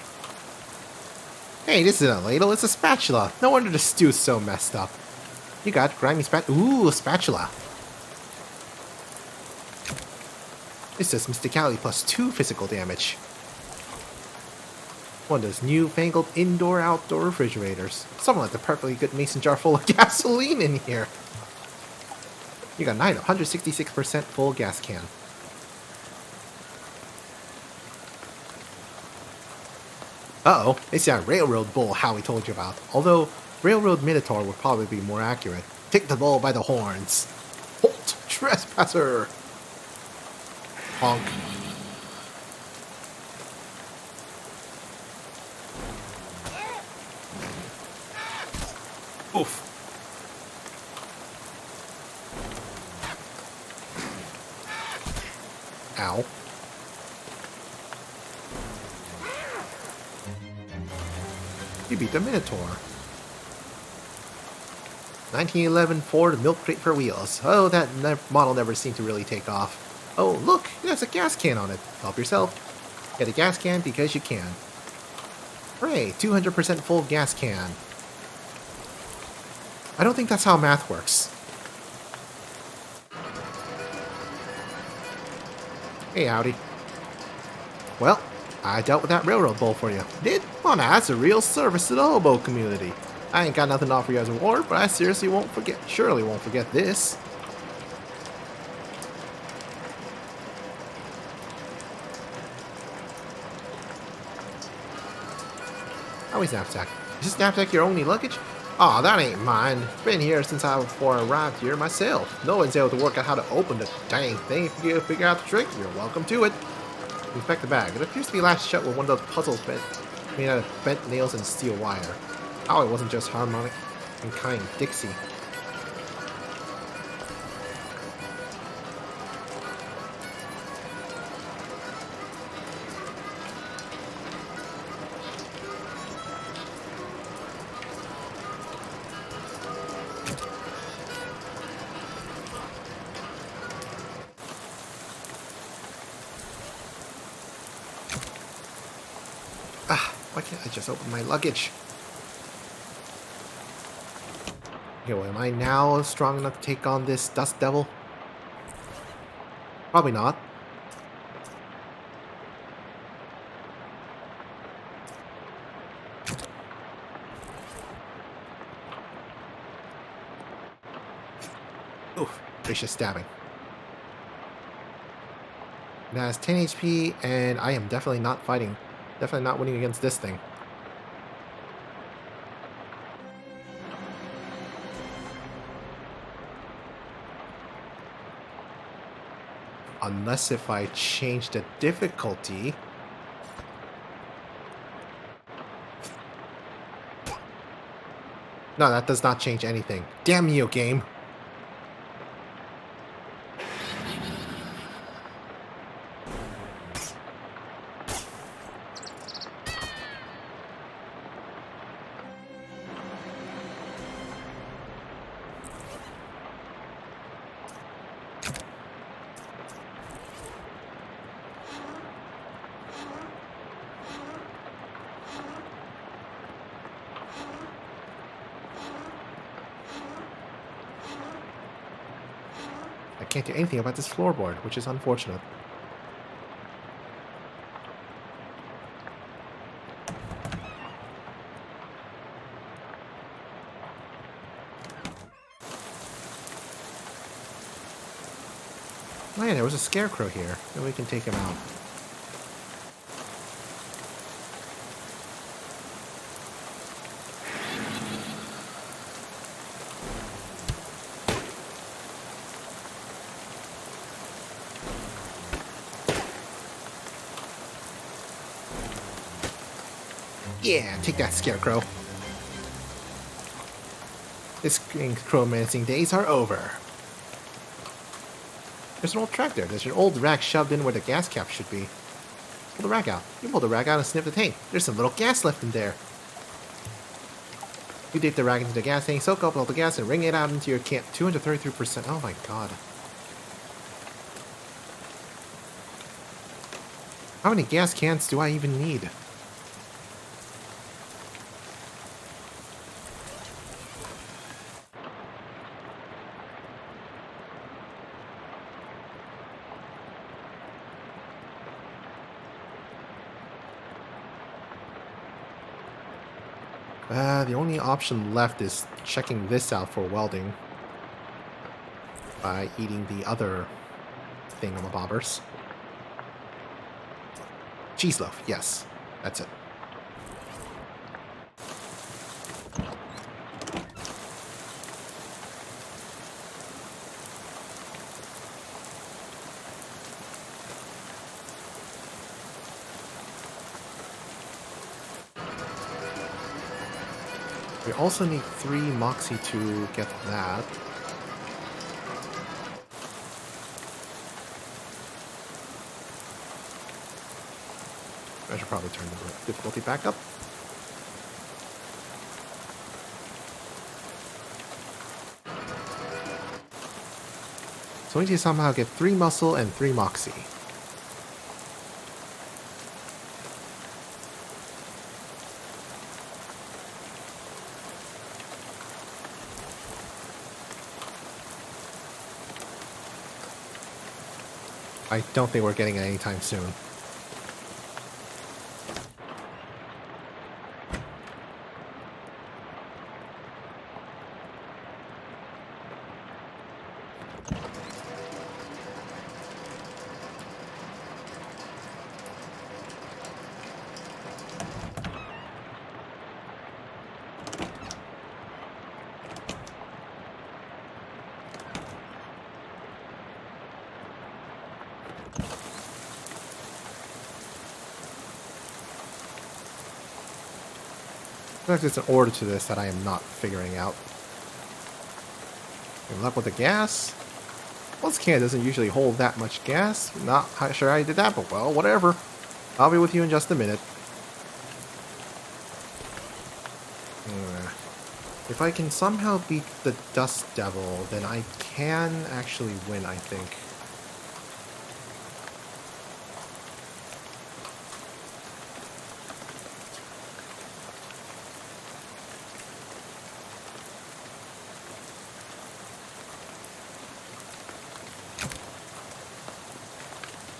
Hey, this isn't a ladle, it's a spatula. No wonder the stew's so messed up. You got grimy Ooh, a spatula. This does mysticality plus 2 physical damage. One of those newfangled indoor-outdoor refrigerators. Someone left a perfectly good mason jar full of gasoline in here. You got 166% full gas can. Uh-oh, it's that railroad bull Howie told you about. Although, railroad minotaur would probably be more accurate. Take the bull by the horns. Halt, trespasser! Honk. Oof. Ow. You beat the Minotaur. 1911 Ford milk crate for wheels. Oh, that model never seemed to really take off. Oh, look, there's a gas can on it. Help yourself. Get a gas can because you can. Hooray, 200% full gas can. I don't think that's how math works. Hey, howdy. Well, I dealt with that railroad bull for you. Did? Oh, now that's a real service to the hobo community. I ain't got nothing to offer you as a reward, but I seriously won't forget. Surely won't forget this. Howie's knapsack. Is this knapsack your only luggage? Aw, that ain't mine. It's been here since before I arrived here myself. No one's able to work out how to open the dang thing. If you figure out the trick, you're welcome to it. Inspect the bag. It appears to be latched shut with one of those puzzles made out of bent nails and steel wire. Oh, it wasn't just harmonic and kind Dixie. Ah, why can't I just open my luggage? Okay, well, am I now strong enough to take on this dust devil? Probably not. Oof, gracious stabbing. It has 10 HP, and I am definitely not fighting. Definitely not winning against this thing. Unless if I change the difficulty. No, that does not change anything. Damn you, game. I can't do anything about this floorboard, which is unfortunate. Oh yeah, there was a scarecrow here. Maybe we can take him out. Yeah, take that, Scarecrow. His crowmancing days are over. There's an old tractor. There's an old rack shoved in where the gas cap should be. Pull the rack out. You pull the rack out and sniff the tank. There's some little gas left in there. You dip the rack into the gas tank, soak up all the gas, and wring it out into your can. 233%. Oh my god. How many gas cans do I even need? The only option left is checking this out for welding by eating the other thingamabobbers. Cheese loaf, yes, that's it. We also need 3 Moxie to get that. I should probably turn the difficulty back up. So we need to somehow get 3 muscle and 3 Moxie. I don't think we're getting it anytime soon. There's an order to this that I am not figuring out. Good luck with the gas. Well, this can doesn't usually hold that much gas. Not sure I did that, but well, whatever. I'll be with you in just a minute. If I can somehow beat the Dust Devil, then I can actually win, I think.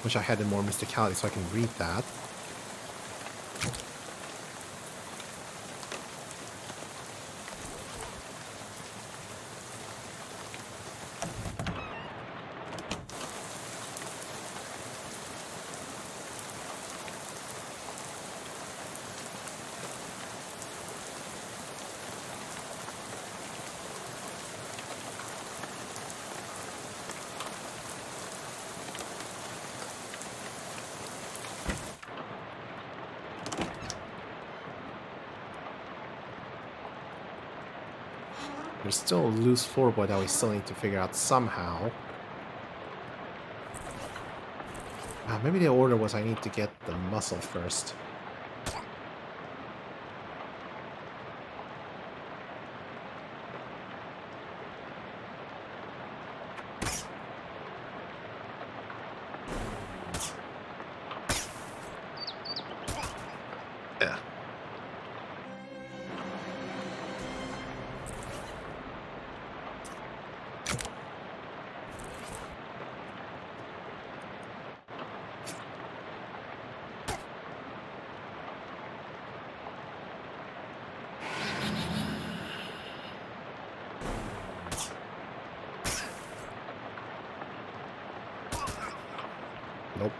Wish I had more mysticality so I can read that. There's still a loose floorboard that we still need to figure out somehow. Maybe the order was I need to get the muscle first. Yeah. Nope.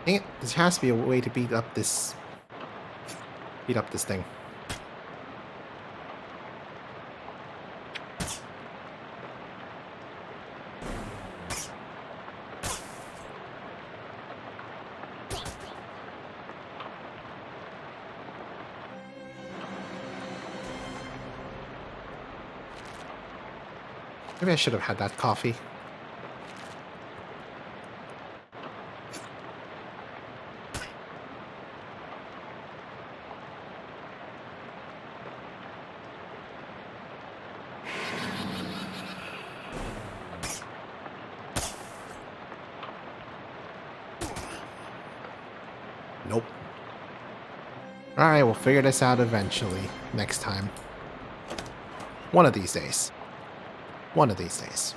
Dang it, there has to be a way to beat up this thing. Maybe I should have had that coffee. Nope. Alright, we'll figure this out eventually. Next time. One of these days. One of these days.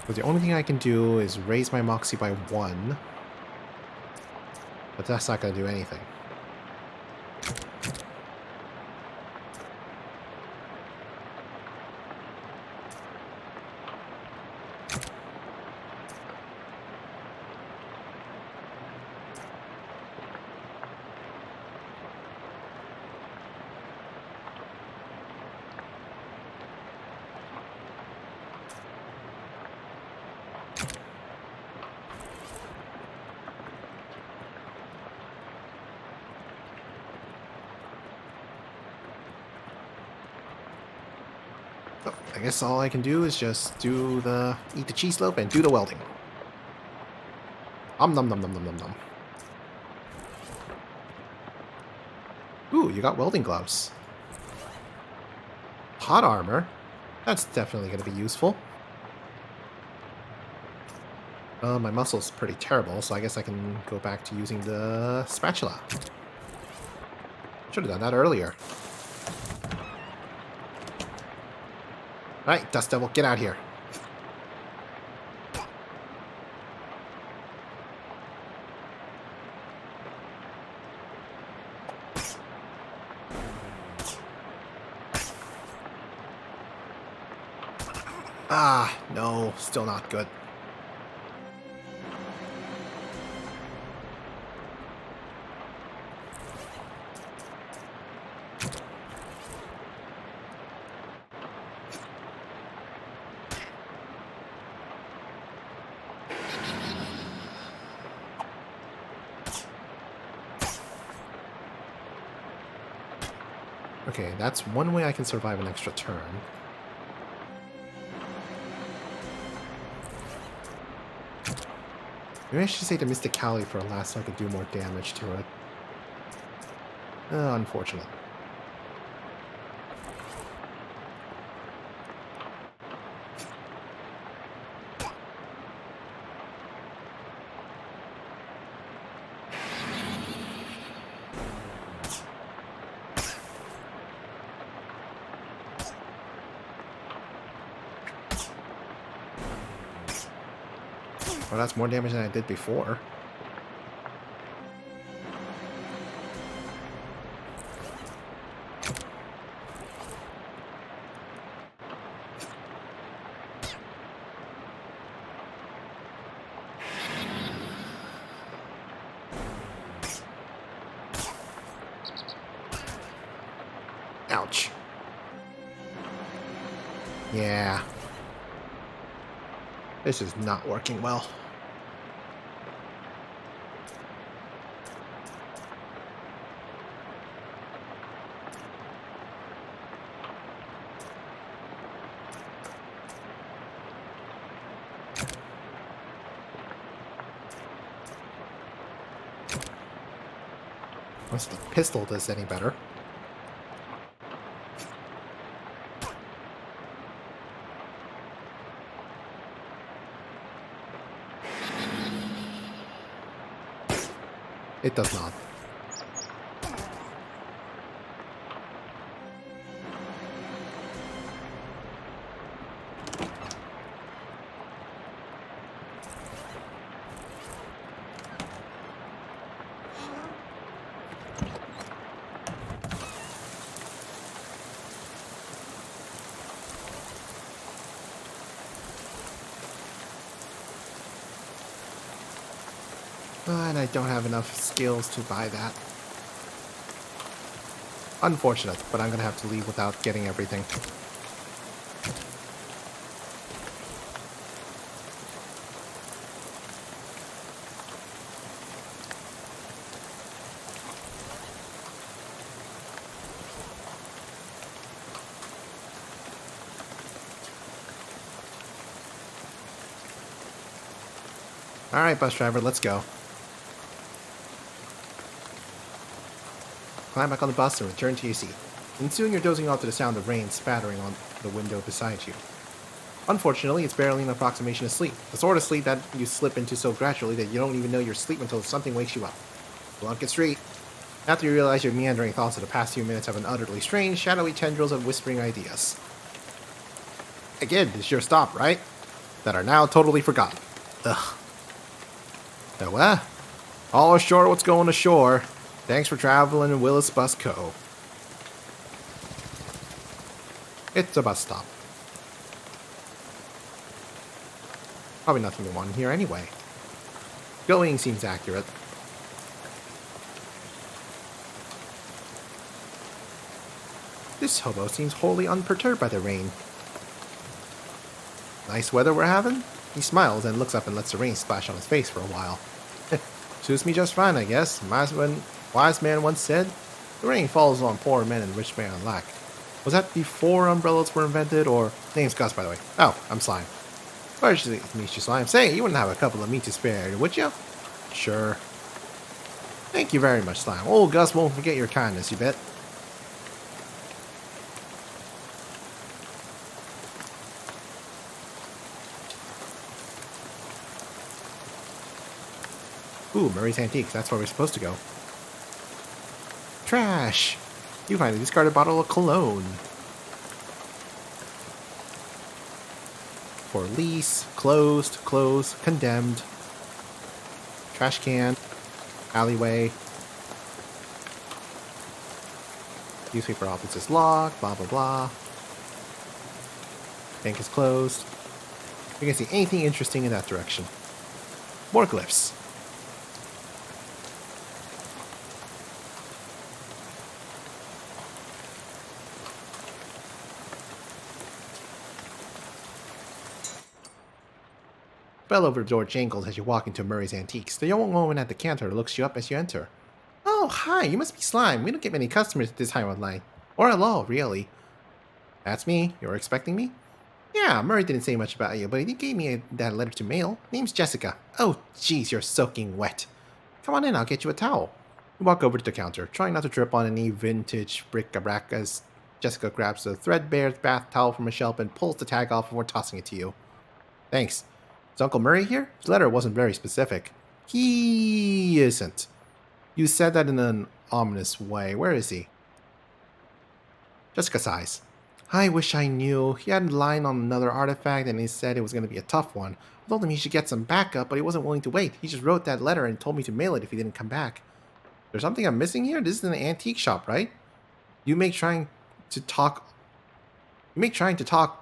But the only thing I can do is raise my Moxie by 1. But that's not going to do anything. So, I guess all I can do is just do the... eat the cheese loaf and do the welding. Nom nom nom nom nom nom nom. Ooh, you got welding gloves. Hot armor. That's definitely going to be useful. My muscle's pretty terrible, so I guess I can go back to using the spatula. Should have done that earlier. Alright, Dust Devil, get out here. Ah, no, still not good. Okay, that's one way I can survive an extra turn. Maybe I should say to Mysticality for a last so I could do more damage to it. Unfortunate. Well, that's more damage than I did before. Ouch. Yeah. This is not working well. Unless the pistol does any better. It does not. And I don't have enough skills to buy that. Unfortunate, but I'm gonna have to leave without getting everything. Alright, bus driver, let's go. Climb back on the bus and return to your seat. And soon you're dozing off to the sound of rain spattering on the window beside you. Unfortunately, it's barely an approximation of sleep. The sort of sleep that you slip into so gradually that you don't even know you're asleep until something wakes you up. Blunkett Street. After you realize your meandering thoughts of the past few minutes have been utterly strange, shadowy tendrils of whispering ideas. Again, it's your stop, right? That are now totally forgotten. Ugh. Oh, well, all ashore what's going ashore. Thanks for traveling in Willis Bus Co. It's a bus stop. Probably nothing to want here anyway. Going seems accurate. This hobo seems wholly unperturbed by the rain. Nice weather we're having? He smiles and looks up and lets the rain splash on his face for a while. Suits me just fine, I guess. Wise man once said, the rain falls on poor men and rich men alike. Was that before umbrellas were invented, or... Name's Gus, by the way. Oh, I'm Slime. Pleasure to meet you, Slime. Say, you wouldn't have a couple of meat to spare, would you? Sure. Thank you very much, Slime. Old Gus won't forget your kindness, you bet. Ooh, Murray's Antiques. That's where we're supposed to go. Trash! You find a discarded bottle of cologne. For lease, closed, condemned. Trash can, alleyway. Newspaper office is locked, blah blah blah. Bank is closed. You can see anything interesting in that direction. More glyphs. Bell over the door jangles as you walk into Murray's Antiques. The young woman at the counter looks you up as you enter. Oh, hi, you must be Slime. We don't get many customers at this time of night. Or at all, really. That's me. You're expecting me? Yeah, Murray didn't say much about you, but he gave me that letter to mail. Name's Jessica. Oh, jeez, you're soaking wet. Come on in, I'll get you a towel. You walk over to the counter, trying not to trip on any vintage bric-a-brac as Jessica grabs a threadbare bath towel from a shelf and pulls the tag off before tossing it to you. Thanks. Is Uncle Murray here? His letter wasn't very specific. He isn't. You said that in an ominous way. Where is he? Jessica sighs. I wish I knew. He had a line on another artifact and he said it was going to be a tough one. I told him he should get some backup, but he wasn't willing to wait. He just wrote that letter and told me to mail it if he didn't come back. There's something I'm missing here? This is an antique shop, right? You make trying to talk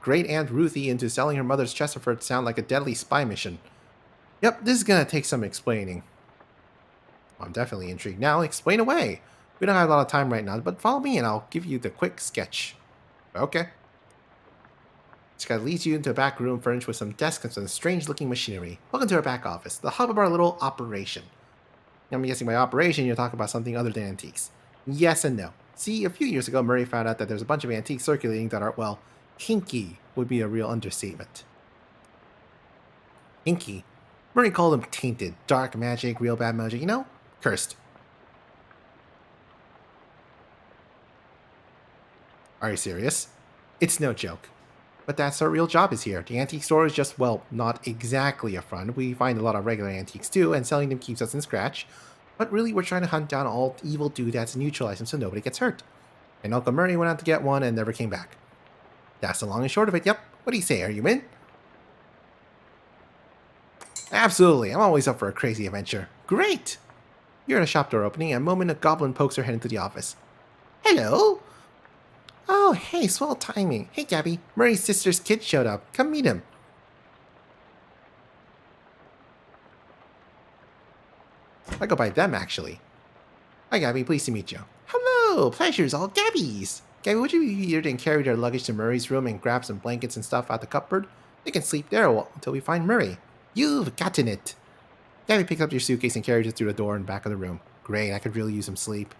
Great Aunt Ruthie into selling her mother's Chesterford sound like a deadly spy mission. Yep, this is gonna take some explaining. Well, I'm definitely intrigued now. Explain away. We don't have a lot of time right now, but follow me and I'll give you the quick sketch. Okay. This guy leads you into a back room furnished with some desks and some strange-looking machinery. Welcome to our back office, the hub of our little operation. I'm guessing by operation you're talking about something other than antiques. Yes and no. See, a few years ago, Murray found out that there's a bunch of antiques circulating that are, well, hinky would be a real understatement. Hinky? Murray called them tainted, dark magic, real bad magic, you know? Cursed. Are you serious? It's no joke. But that's our real job is here. The antique store is just, well, not exactly a front. We find a lot of regular antiques too, and selling them keeps us in scratch. But really, we're trying to hunt down all evil doodads and neutralize them so nobody gets hurt. And Uncle Murray went out to get one and never came back. That's the long and short of it. Yep. What do you say? Are you in? Absolutely. I'm always up for a crazy adventure. Great! You're in a shop door opening, and a moment a goblin pokes her head into the office. Hello? Oh, hey, swell timing. Hey, Gabby. Murray's sister's kid showed up. Come meet him. I go by them, actually. Hi, Gabby. Pleased to meet you. Hello! Pleasure's all Gabby's! Gabby, would you be here and carry their luggage to Murray's room and grab some blankets and stuff out the cupboard? They can sleep there until we find Murray. You've gotten it! Gabby picks up your suitcase and carries it through the door in the back of the room. Great, I could really use some sleep.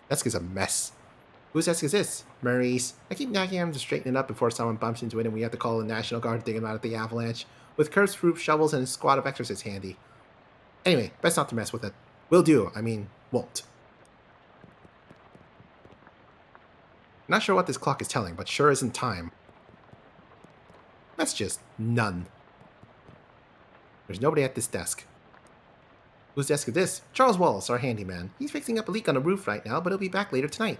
Desk is a mess. Whose desk is this? Murray's. I keep nagging him to straighten it up before someone bumps into it and we have to call the National Guard to dig him out of the avalanche, with curse-proof shovels and a squad of exorcists handy. Anyway, best not to mess with it. Will do, won't. Not sure what this clock is telling, but sure isn't time. Messages. None. There's nobody at this desk. Whose desk is this? Charles Wallace, our handyman. He's fixing up a leak on the roof right now, but he'll be back later tonight.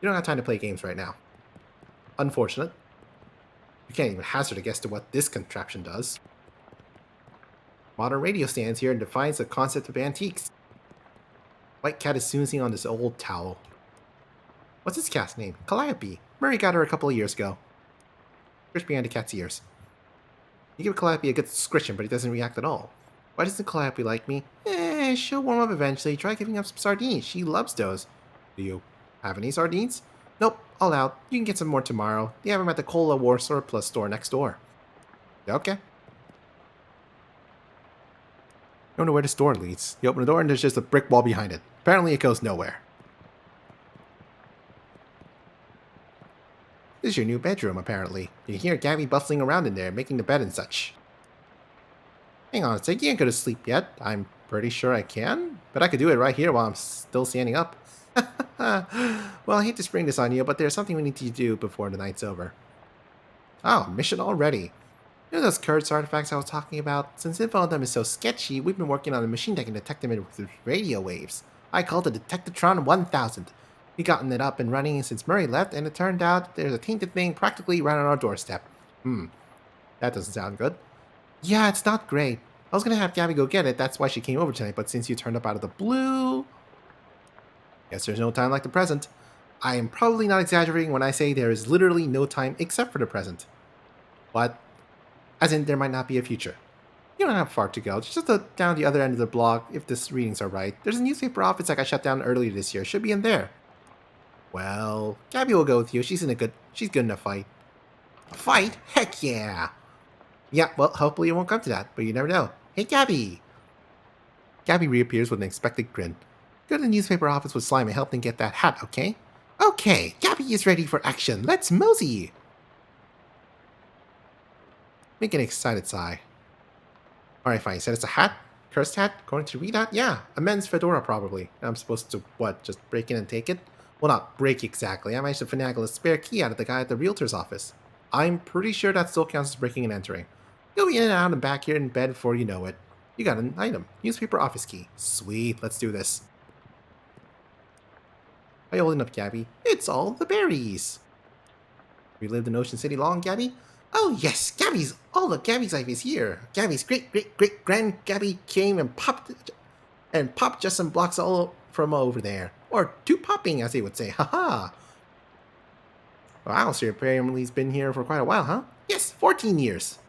You don't have time to play games right now. Unfortunate. You can't even hazard a guess to what this contraption does. Modern radio stands here and defines the concept of antiques. White cat is snoozing on this old towel. What's this cat's name? Calliope. Murray got her a couple of years ago. Scratch behind the cat's ears. You give Calliope a good scritching, but he doesn't react at all. Why doesn't Calliope like me? She'll warm up eventually. Try giving up some sardines. She loves those. Do you have any sardines? Nope, all out. You can get some more tomorrow. They have them at the Cola War surplus store next door. Okay. I don't know where this door leads. You open the door and there's just a brick wall behind it. Apparently it goes nowhere. This is your new bedroom, apparently. You can hear Gabby bustling around in there, making the bed and such. Hang on a sec, you can't go to sleep yet. I'm pretty sure I can, but I could do it right here while I'm still standing up. Well, I hate to spring this on you, but there's something we need to do before the night's over. Oh, mission already. You know those Kurtz artifacts I was talking about? Since info on them is so sketchy, we've been working on a machine that can detect them with radio waves. I called it Detectatron 1000. We've gotten it up and running since Murray left, and it turned out there's a tainted thing practically right on our doorstep. That doesn't sound good. Yeah, it's not great. I was gonna have Gabby go get it, that's why she came over tonight, but since you turned up out of the blue... Guess there's no time like the present. I am probably not exaggerating when I say there is literally no time except for the present. What? As in, there might not be a future. You don't have far to go, just down the other end of the block, if the readings are right. There's a newspaper office that got shut down earlier this year, should be in there. Well, Gabby will go with you, she's good enough to fight. Fight? Heck yeah! Yeah, well, hopefully it won't come to that, but you never know. Hey, Gabby! Gabby reappears with an expectant grin. Go to the newspaper office with Slime and help them get that hat, okay? Okay, Gabby is ready for action. Let's mosey! Make an excited sigh. Alright, fine. You said it's a hat? Cursed hat? Going to read out? Yeah, a men's fedora probably. I'm supposed to, what, just break in and take it? Well, not break exactly. I managed to finagle a spare key out of the guy at the realtor's office. I'm pretty sure that still counts as breaking and entering. You'll be in and out and back here in bed before you know it. You got an item. Newspaper office key. Sweet, let's do this. How you holding up, Gabby? It's all the berries. We lived in Ocean City long, Gabby? Oh yes, all of Gabby's life is here. Gabby's great-great-great-grand Gabby came and popped just some blocks all from over there. Or two popping, as they would say. Haha. Wow, so your family's been here for quite a while, huh? Yes, 14 years.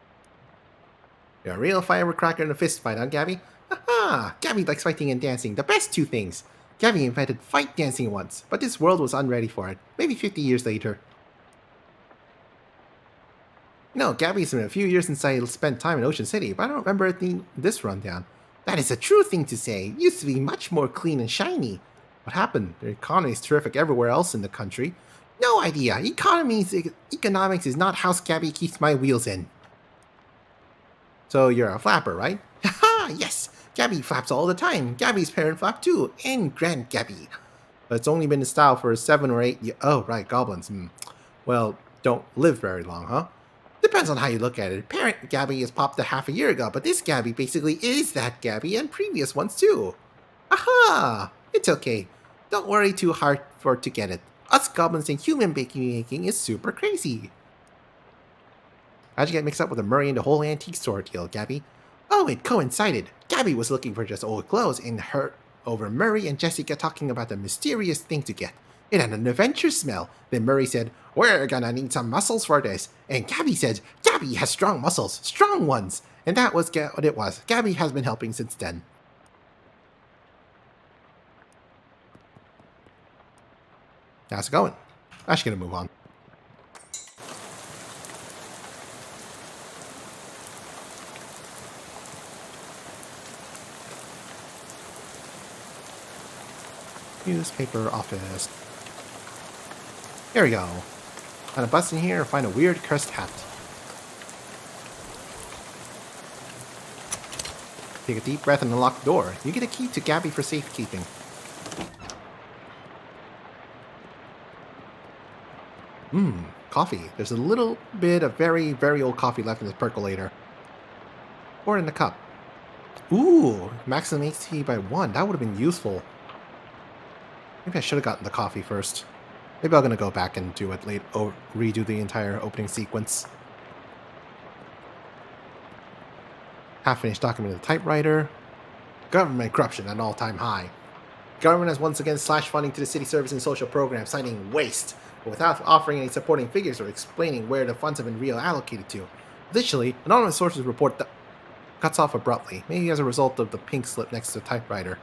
You're a real firecracker in a fist fight, huh, Gabby? Haha! Gabby likes fighting and dancing, the best two things. Gabby invented fight dancing once, but this world was unready for it. Maybe 50 years later. No, Gabby's been a few years since I spent time in Ocean City, but I don't remember it being this rundown. That is a true thing to say. Used to be much more clean and shiny. What happened? The economy's terrific everywhere else in the country. No idea. Economics is not how Gabby keeps my wheels in. So you're a flapper, right? Haha, yes! Gabby flaps all the time. Gabby's parent flap too, and Grand Gabby. But it's only been in style for 7 or 8 years. Oh, right, goblins. Well, don't live very long, huh? Depends on how you look at it. Parent Gabby has popped a half a year ago, but this Gabby basically is that Gabby and previous ones too. Aha! It's okay. Don't worry too hard to get it. Us goblins think human baking making is super crazy. How'd you get mixed up with the Murray and the whole antique store deal, Gabby? Oh, it coincided. Gabby was looking for just old clothes and heard over Murray and Jessica talking about a mysterious thing to get. It had an adventure smell. Then Murray said, "We're gonna need some muscles for this." And Gabby said, "Gabby has strong muscles, strong ones." And that was what it was. Gabby has been helping since then. How's it going? Actually gonna move on. Newspaper office. Here we go. Find a bus in here or find a weird cursed hat. Take a deep breath and unlock the door. You get a key to Gabby for safekeeping. Coffee. There's a little bit of very, very old coffee left in this percolator. Or in the cup. Ooh, maximum HP by 1. That would have been useful. Maybe I should have gotten the coffee first. Maybe I'm going to go back and do it late. Oh, redo the entire opening sequence. Half-finished document of the typewriter. Government corruption at an all-time high. Government has once again slashed funding to the city service and social programs, citing waste, but without offering any supporting figures or explaining where the funds have been reallocated to. Additionally, anonymous sources report that cuts off abruptly, maybe as a result of the pink slip next to the typewriter.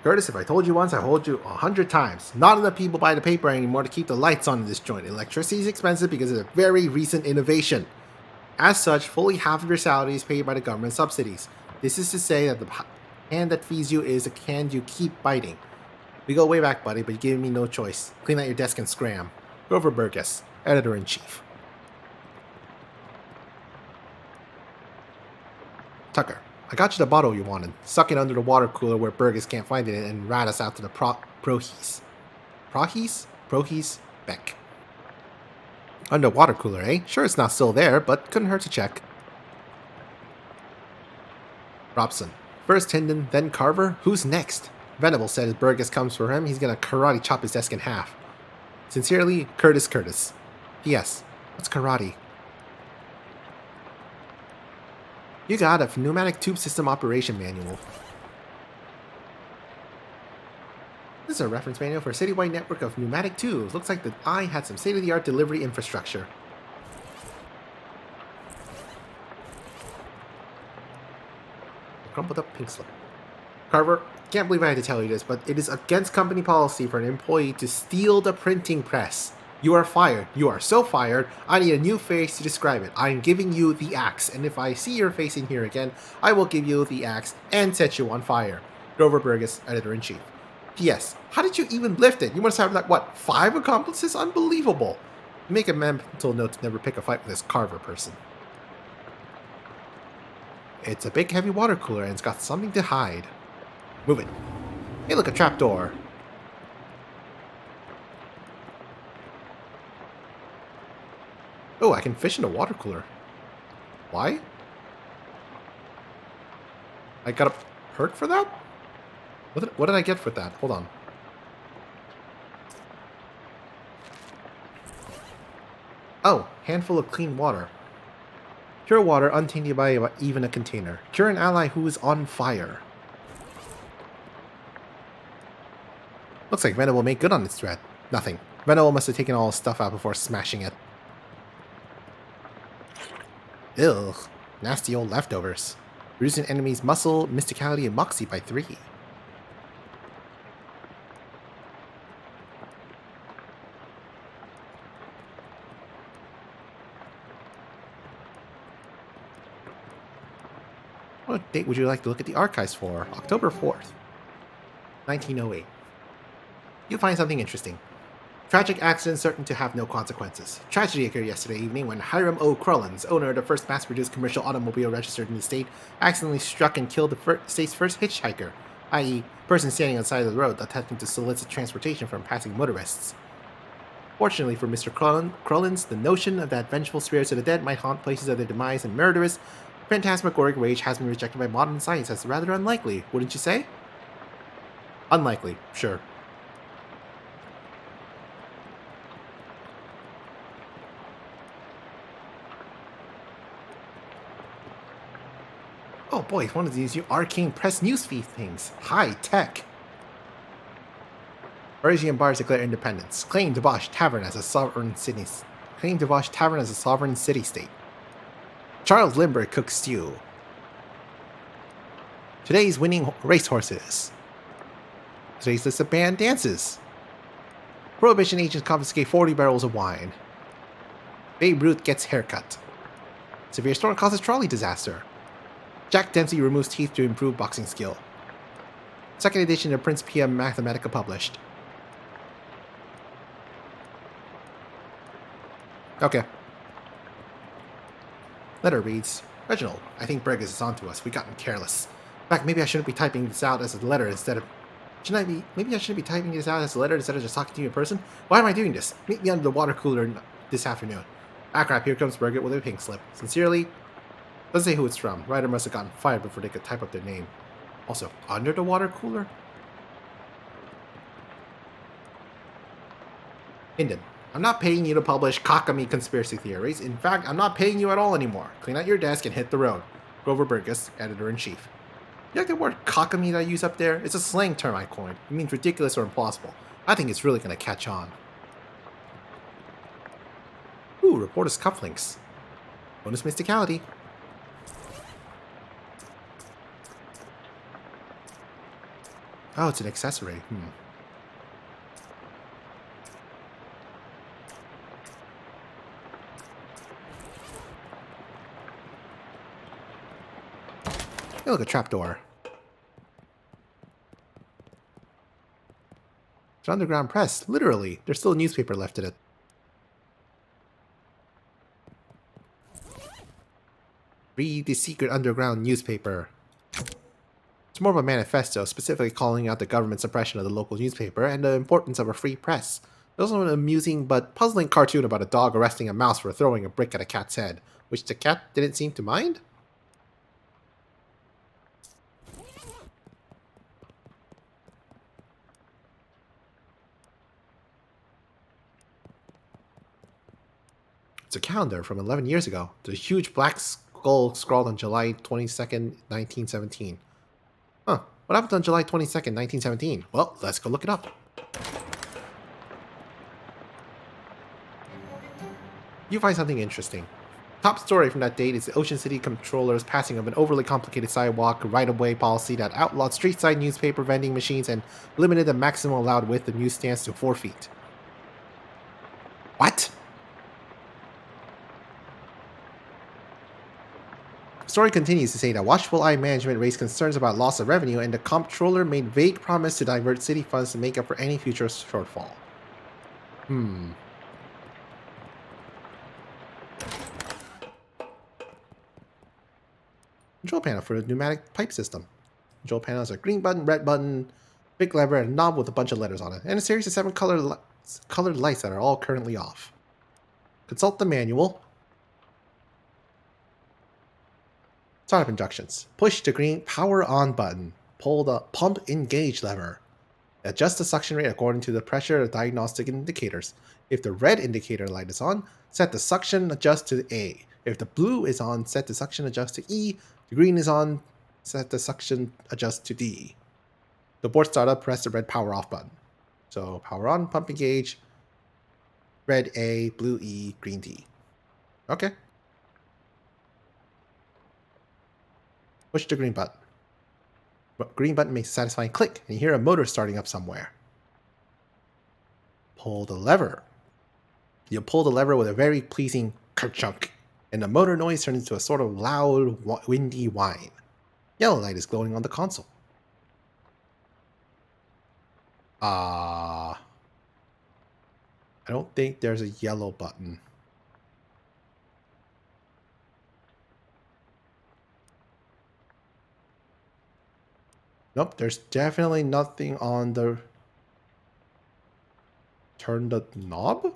Curtis, if I told you once, I told you 100 times. Not enough people buy the paper anymore to keep the lights on in this joint. Electricity is expensive because it's a very recent innovation. As such, fully half of your salary is paid by the government subsidies. This is to say that the hand that feeds you is a hand you keep biting. We go way back, buddy, but you gave me no choice. Clean out your desk and scram. Grover Burgess, Editor-in-Chief. Tucker, I got you the bottle you wanted. Suck it under the water cooler where Burgess can't find it and rat us out to the Prohees. Prohees? Beck. Under water cooler, eh? Sure it's not still there, but couldn't hurt to check. Robson. First Hinden, then Carver. Who's next? Venable said as Burgess comes for him, he's gonna karate chop his desk in half. Sincerely, Curtis. P.S. What's karate? You got a pneumatic tube system operation manual. This is a reference manual for a citywide network of pneumatic tubes. Looks like the eye had some state-of-the-art delivery infrastructure. Crumpled up pink slip. Carver, can't believe I had to tell you this, but it is against company policy for an employee to steal the printing press. You are fired. You are so fired. I need a new face to describe it. I am giving you the axe, and if I see your face in here again, I will give you the axe and set you on fire. Grover Burgess, Editor-in-Chief. P.S. How did you even lift it? You must have, 5 accomplices? Unbelievable. Make a mental note to never pick a fight with this Carver person. It's a big heavy water cooler, and it's got something to hide. Move it. Hey, look, a trapdoor. Oh, I can fish in a water cooler. Why? I got a perk for that? What did I get for that? Hold on. Oh, handful of clean water. Pure water, untainted by even a container. Cure an ally who is on fire. Looks like Venable made good on its threat. Nothing. Venable must have taken all his stuff out before smashing it. Ugh. Nasty old leftovers. Reducing enemies' muscle, mysticality, and moxie by 3. What date would you like to look at the archives for? October 4th, 1908. You'll find something interesting. Tragic accident certain to have no consequences. Tragedy occurred yesterday evening when Hiram O. Crollins, owner of the first mass-produced commercial automobile registered in the state, accidentally struck and killed the state's first hitchhiker, i.e., person standing on the side of the road attempting to solicit transportation from passing motorists. Fortunately for Mr. Crollins, the notion of that vengeful spirits of the dead might haunt places of their demise and murderous, phantasmagoric rage has been rejected by modern science as rather unlikely, wouldn't you say? Unlikely, sure. Oh boy, it's one of these new arcane press newsfeed things. High tech. Parisian bars declare independence. Claim Debauch Tavern as a sovereign city. claim to Vosh Tavern as a sovereign city-state. Charles Lindbergh cooks stew. Today's winning racehorses. Today's list of banned dances. Prohibition agents confiscate 40 barrels of wine. Babe Ruth gets haircut. Severe storm causes trolley disaster. Jack Dempsey removes teeth to improve boxing skill. Second edition of Prince Pia Mathematica published. Okay. Letter reads, Reginald, I think Burgess is onto us. We've gotten careless. In fact, maybe I shouldn't be typing this out as a letter instead of... Maybe I shouldn't be typing this out as a letter instead of just talking to you in person? Why am I doing this? Meet me under the water cooler this afternoon. Ah crap, here comes Burgess with a pink slip. Sincerely, doesn't say who it's from. Writer must have gotten fired before they could type up their name. Also, under the water cooler? Hinden, I'm not paying you to publish cockamy conspiracy theories. In fact, I'm not paying you at all anymore. Clean out your desk and hit the road. Grover Burgess, Editor-in-Chief. You like the word cockamy that I use up there? It's a slang term I coined. It means ridiculous or implausible. I think it's really going to catch on. Ooh, reporter's cufflinks. Bonus mysticality. Oh, it's an accessory. Hey, look, a trapdoor. It's an underground press. Literally. There's still a newspaper left in it. Read the secret underground newspaper. It's more of a manifesto, specifically calling out the government's suppression of the local newspaper and the importance of a free press. There's also an amusing but puzzling cartoon about a dog arresting a mouse for throwing a brick at a cat's head, which the cat didn't seem to mind? It's a calendar from 11 years ago. The huge black skull scrawled on July 22nd, 1917. Huh, what happened on July 22nd, 1917? Well, let's go look it up. You find something interesting. Top story from that date is the Ocean City Comptroller's passing of an overly complicated sidewalk right-of-way policy that outlawed street-side newspaper vending machines and limited the maximum allowed width of newsstands to 4 feet. What? The story continues to say that watchful eye management raised concerns about loss of revenue, and the comptroller made vague promise to divert city funds to make up for any future shortfall. Control panel for the pneumatic pipe system. Control panel has a green button, red button, big lever, and a knob with a bunch of letters on it, and a series of 7 colored lights that are all currently off. Consult the manual. Startup instructions. Push the green power on button. Pull the pump engage lever. Adjust the suction rate according to the pressure of diagnostic indicators. If the red indicator light is on, set the suction adjust to A. If the blue is on, set the suction adjust to E. The green is on, set the suction adjust to D. The board startup, press the red power off button. So power on, pump engage, red A, blue E, green D. Okay. Push the green button. Green button makes a satisfying click, and you hear a motor starting up somewhere. Pull the lever. You pull the lever with a very pleasing kerchunk, and the motor noise turns into a sort of loud, windy whine. Yellow light is glowing on the console. I don't think there's a yellow button. Nope, there's definitely nothing on the... Turn the knob?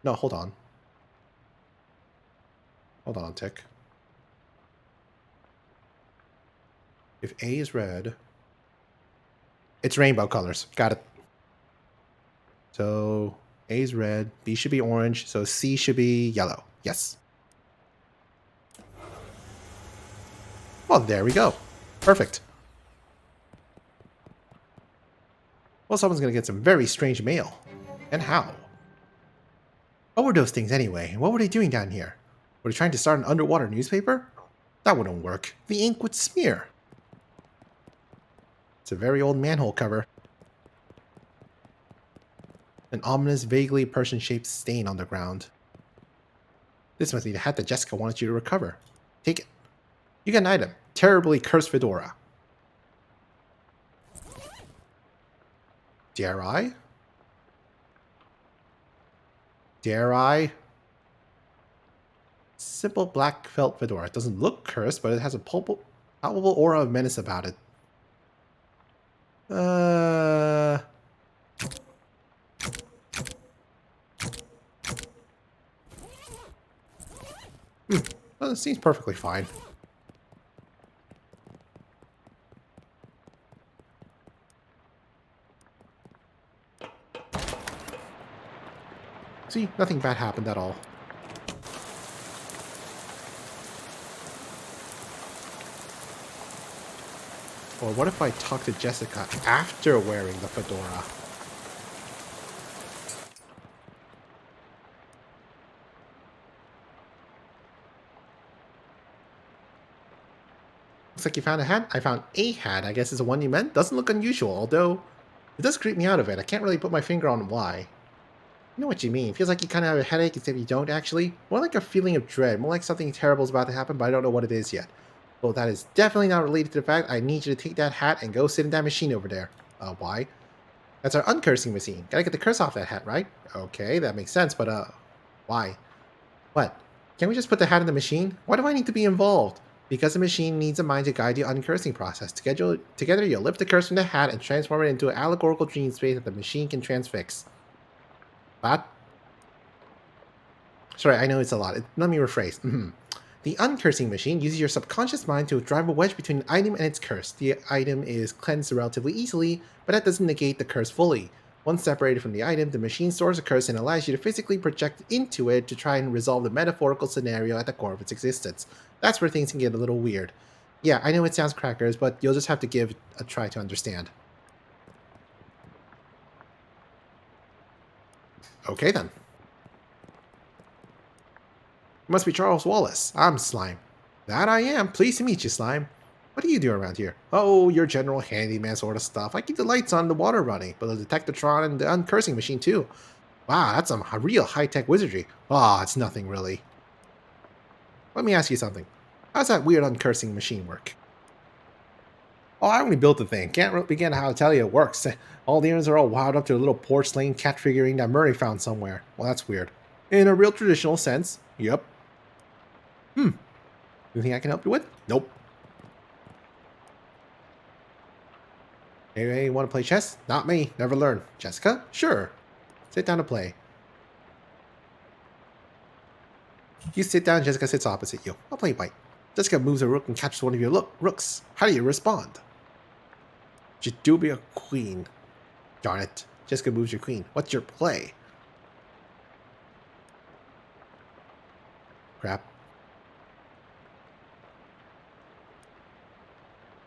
No, hold on. Hold on a tick. If A is red... It's rainbow colors. Got it. So A is red, B should be orange, so C should be yellow. Yes. Well, there we go. Perfect. Well, someone's gonna get some very strange mail. And how? What were those things anyway? And what were they doing down here? Were they trying to start an underwater newspaper? That wouldn't work. The ink would smear. It's a very old manhole cover. An ominous, vaguely Persian-shaped stain on the ground. This must be the hat that Jessica wanted you to recover. Take it. You get an item. Terribly cursed fedora. Dare I? Dare I? Simple black felt fedora. It doesn't look cursed, but it has a palpable aura of menace about it. Well, it seems perfectly fine. See, nothing bad happened at all. Or what if I talk to Jessica after wearing the fedora? Looks like you found a hat. I found a hat. I guess is the one you meant. Doesn't look unusual, although it does creep me out a bit. I can't really put my finger on why. You know what you mean. Feels like you kind of have a headache except you don't actually. More like a feeling of dread. More like something terrible is about to happen, but I don't know what it is yet. Well, that is definitely not related to the fact I need you to take that hat and go sit in that machine over there. Why? That's our uncursing machine. Gotta get the curse off that hat, right? Okay, that makes sense, but why? What? Can't we just put the hat in the machine? Why do I need to be involved? Because the machine needs a mind to guide the uncursing process. Together, you'll lift the curse from the hat and transform it into an allegorical dream space that the machine can transfix. What? Sorry, I know it's a lot. Let me rephrase. The uncursing machine uses your subconscious mind to drive a wedge between an item and its curse. The item is cleansed relatively easily, but that doesn't negate the curse fully. Once separated from the item, the machine stores a curse and allows you to physically project into it to try and resolve the metaphorical scenario at the core of its existence. That's where things can get a little weird. Yeah, I know it sounds crackers, but you'll just have to give a try to understand. Okay then. You must be Charles Wallace. I'm Slime. That I am. Pleased to meet you, Slime. What do you do around here? Oh, your general handyman sort of stuff. I keep the lights on, the water running, but the detectatron and the uncursing machine too. Wow, that's some real high-tech wizardry. Ah, it's nothing really. Let me ask you something. How's that weird uncursing machine work? Oh, I only built the thing. Can't really begin how to tell you it works. All the owners are all wild up to a little porcelain cat figurine that Murray found somewhere. Well, that's weird. In a real traditional sense. Yep. Anything I can help you with? Nope. Hey, want to play chess? Not me. Never learned. Jessica? Sure. Sit down and play. You sit down, Jessica sits opposite you. I'll play white. Jessica moves a rook and captures one of your rooks. How do you respond? Jadubia queen. Darn it. Jessica moves your queen. What's your play? Crap.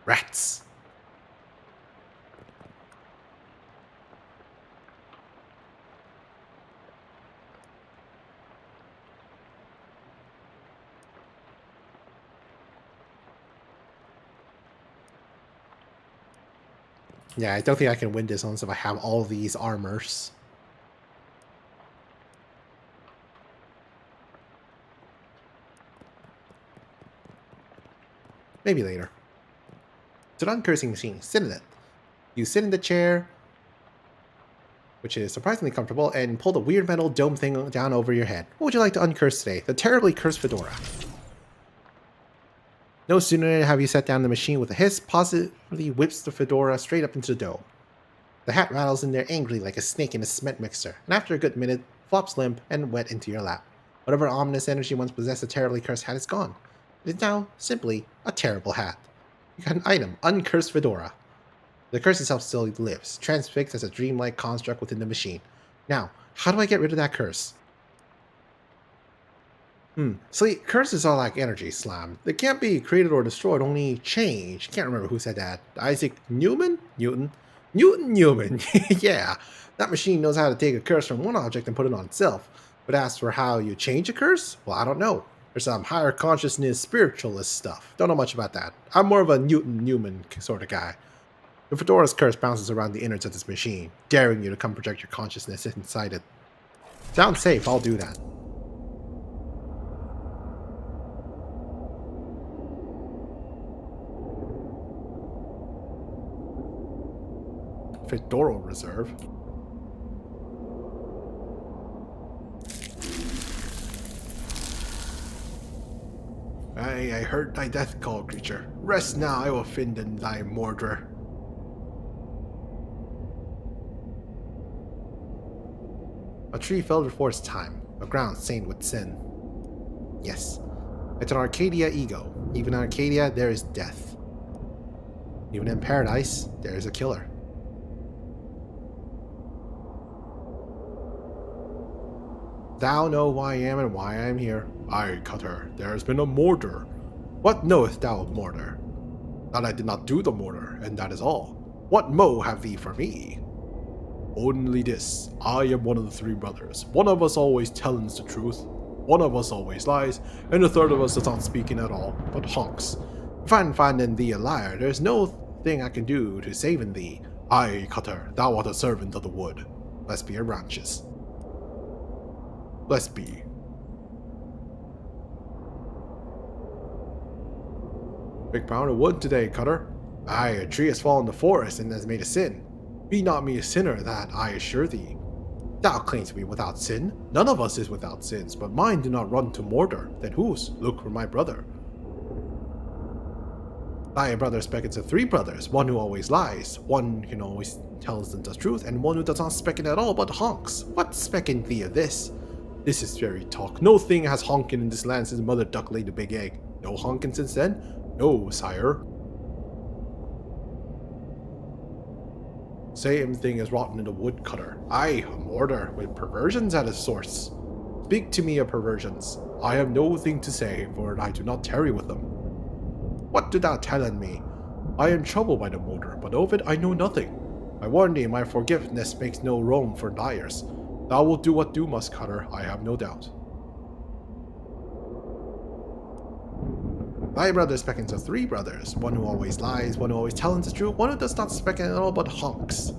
Rats. Yeah, I don't think I can win this unless if I have all these armors. Maybe later. It's an uncursing machine. Sit in it. You sit in the chair, which is surprisingly comfortable, and pull the weird metal dome thing down over your head. What would you like to uncurse today? The terribly cursed fedora. No sooner have you set down the machine with a hiss, positively whips the fedora straight up into the dome. The hat rattles in there angrily like a snake in a cement mixer, and after a good minute, flops limp and wet into your lap. Whatever ominous energy once possessed the terribly cursed hat is gone. It is now simply a terrible hat. You got an item, uncursed fedora. The curse itself still lives, transfixed as a dreamlike construct within the machine. Now, how do I get rid of that curse? See, curses are like energy, Slam. They can't be created or destroyed, only changed. Can't remember who said that. Isaac Newton? Newton Newman, yeah. That machine knows how to take a curse from one object and put it on itself. But as for how you change a curse, well, I don't know. There's some higher consciousness spiritualist stuff. Don't know much about that. I'm more of a Newton Newman sort of guy. The Fedora's curse bounces around the innards of this machine, daring you to come project your consciousness inside it. Sounds safe, I'll do that. Fedora Reserve. I heard thy death call, creature. Rest now, I will find in thy murderer. A tree fell before its time, a ground stained with sin. Yes, it's an Arcadia ego. Even in Arcadia, there is death. Even in paradise, there is a killer. Thou know who I am and why I am here. Aye, Cutter, there has been a murder. What knowest thou of murder? That I did not do the murder, and that is all. What mo have thee for me? Only this, I am one of the three brothers. One of us always tellins the truth, one of us always lies, and the third of us does not speaking at all, but honks. If I find in thee a liar, there is no thing I can do to save in thee. Aye, Cutter, thou art a servant of the wood. Let's be your branches. Let's be. Big pound of wood today, Cutter. Aye, a tree has fallen in the forest and has made a sin. Be not me a sinner, that I assure thee. Thou claims to be without sin. None of us is without sins, but mine do not run to murder. Then whose? Look for my brother. Thy brother speaketh of three brothers, one who always lies, one who always tells the truth, and one who does not speak at all, but honks. What speaking thee of this? This is fairy talk. No thing has honkin' in this land since mother duck laid the big egg. No honkin' since then? No, sire. Same thing as rotten in the woodcutter. Aye, a mortar with perversions at its source. Speak to me of perversions. I have no thing to say, for I do not tarry with them. What do thou tellin me? I am troubled by the mortar, but of it I know nothing. I warn thee, my forgiveness makes no room for liars. Thou wilt do what do must, Cutter, I have no doubt. Thy brother speaketh of three brothers, one who always lies, one who always telleth the truth, one who does not speak at all but honks.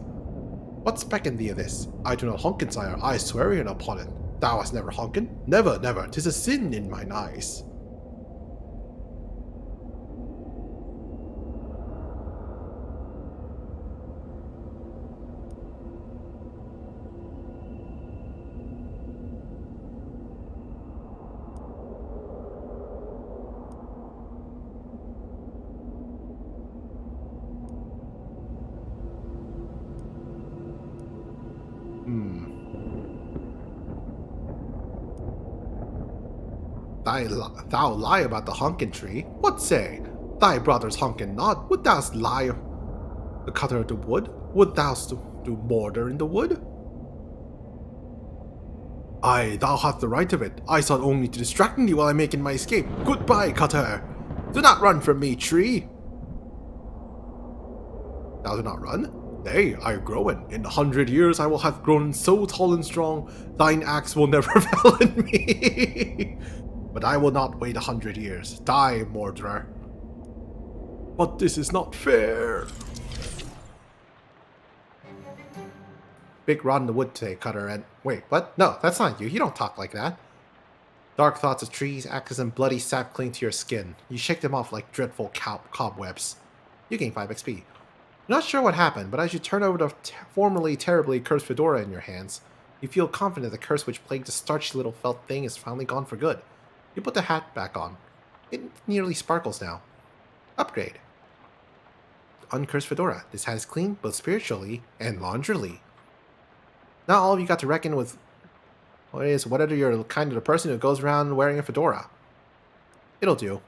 What speaketh thee of this? I do not honkin, sire, I swear it upon it. Thou hast never honkin? Never, never, 'tis a sin in mine eyes. Thou lie about the honkin tree? What say? Thy brother's honkin not? Would thou lie the cutter of the wood? Would thou do murder in the wood? Aye, thou hast the right of it. I sought only to distract thee while I making my escape. Goodbye, cutter. Do not run from me, tree. Thou do not run? Nay, I am growing. In 100 years I will have grown so tall and strong, thine axe will never fail in me. But I will not wait 100 years. Die, murderer. But this is not fair. Big rod in the wood today, Cutter, and... Wait, what? No, that's not you. You don't talk like that. Dark thoughts of trees, axes, and bloody sap cling to your skin. You shake them off like dreadful cobwebs. You gain 5 XP. I'm not sure what happened, but as you turn over the formerly terribly cursed fedora in your hands, you feel confident the curse which plagued the starchy little felt thing is finally gone for good. You put the hat back on. It nearly sparkles now. Upgrade. Uncursed fedora. This hat is clean, both spiritually and laundrily. Now all of you got to reckon with whether you're kind of the person who goes around wearing a fedora. It'll do.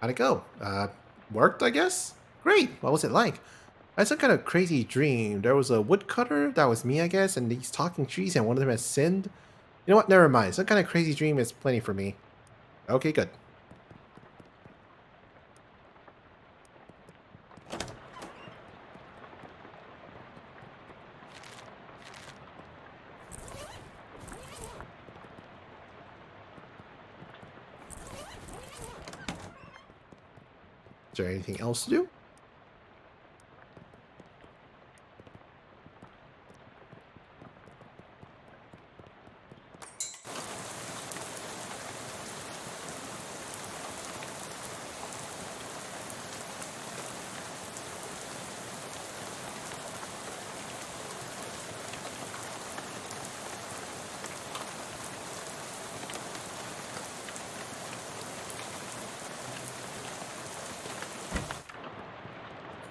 How'd it go? Worked, I guess? Great. What was it like? I had some kind of crazy dream. There was a woodcutter, that was me, I guess, and these talking trees, and one of them has sinned. You know what? Never mind. Some kind of crazy dream is plenty for me. Okay, good. Is there anything else to do?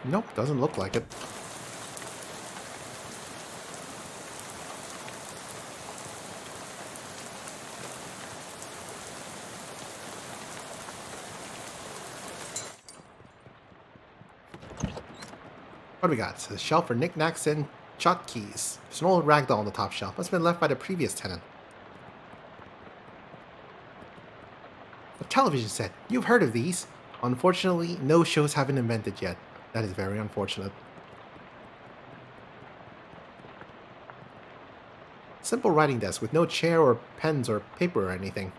Nope, doesn't look like it. What do we got? It's a shelf for knickknacks and hotkeys. There's an old ragdoll on the top shelf. Must have been left by the previous tenant. A television set. You've heard of these. Unfortunately, no shows have been invented yet. That is very unfortunate. Simple writing desk with no chair or pens or paper or anything.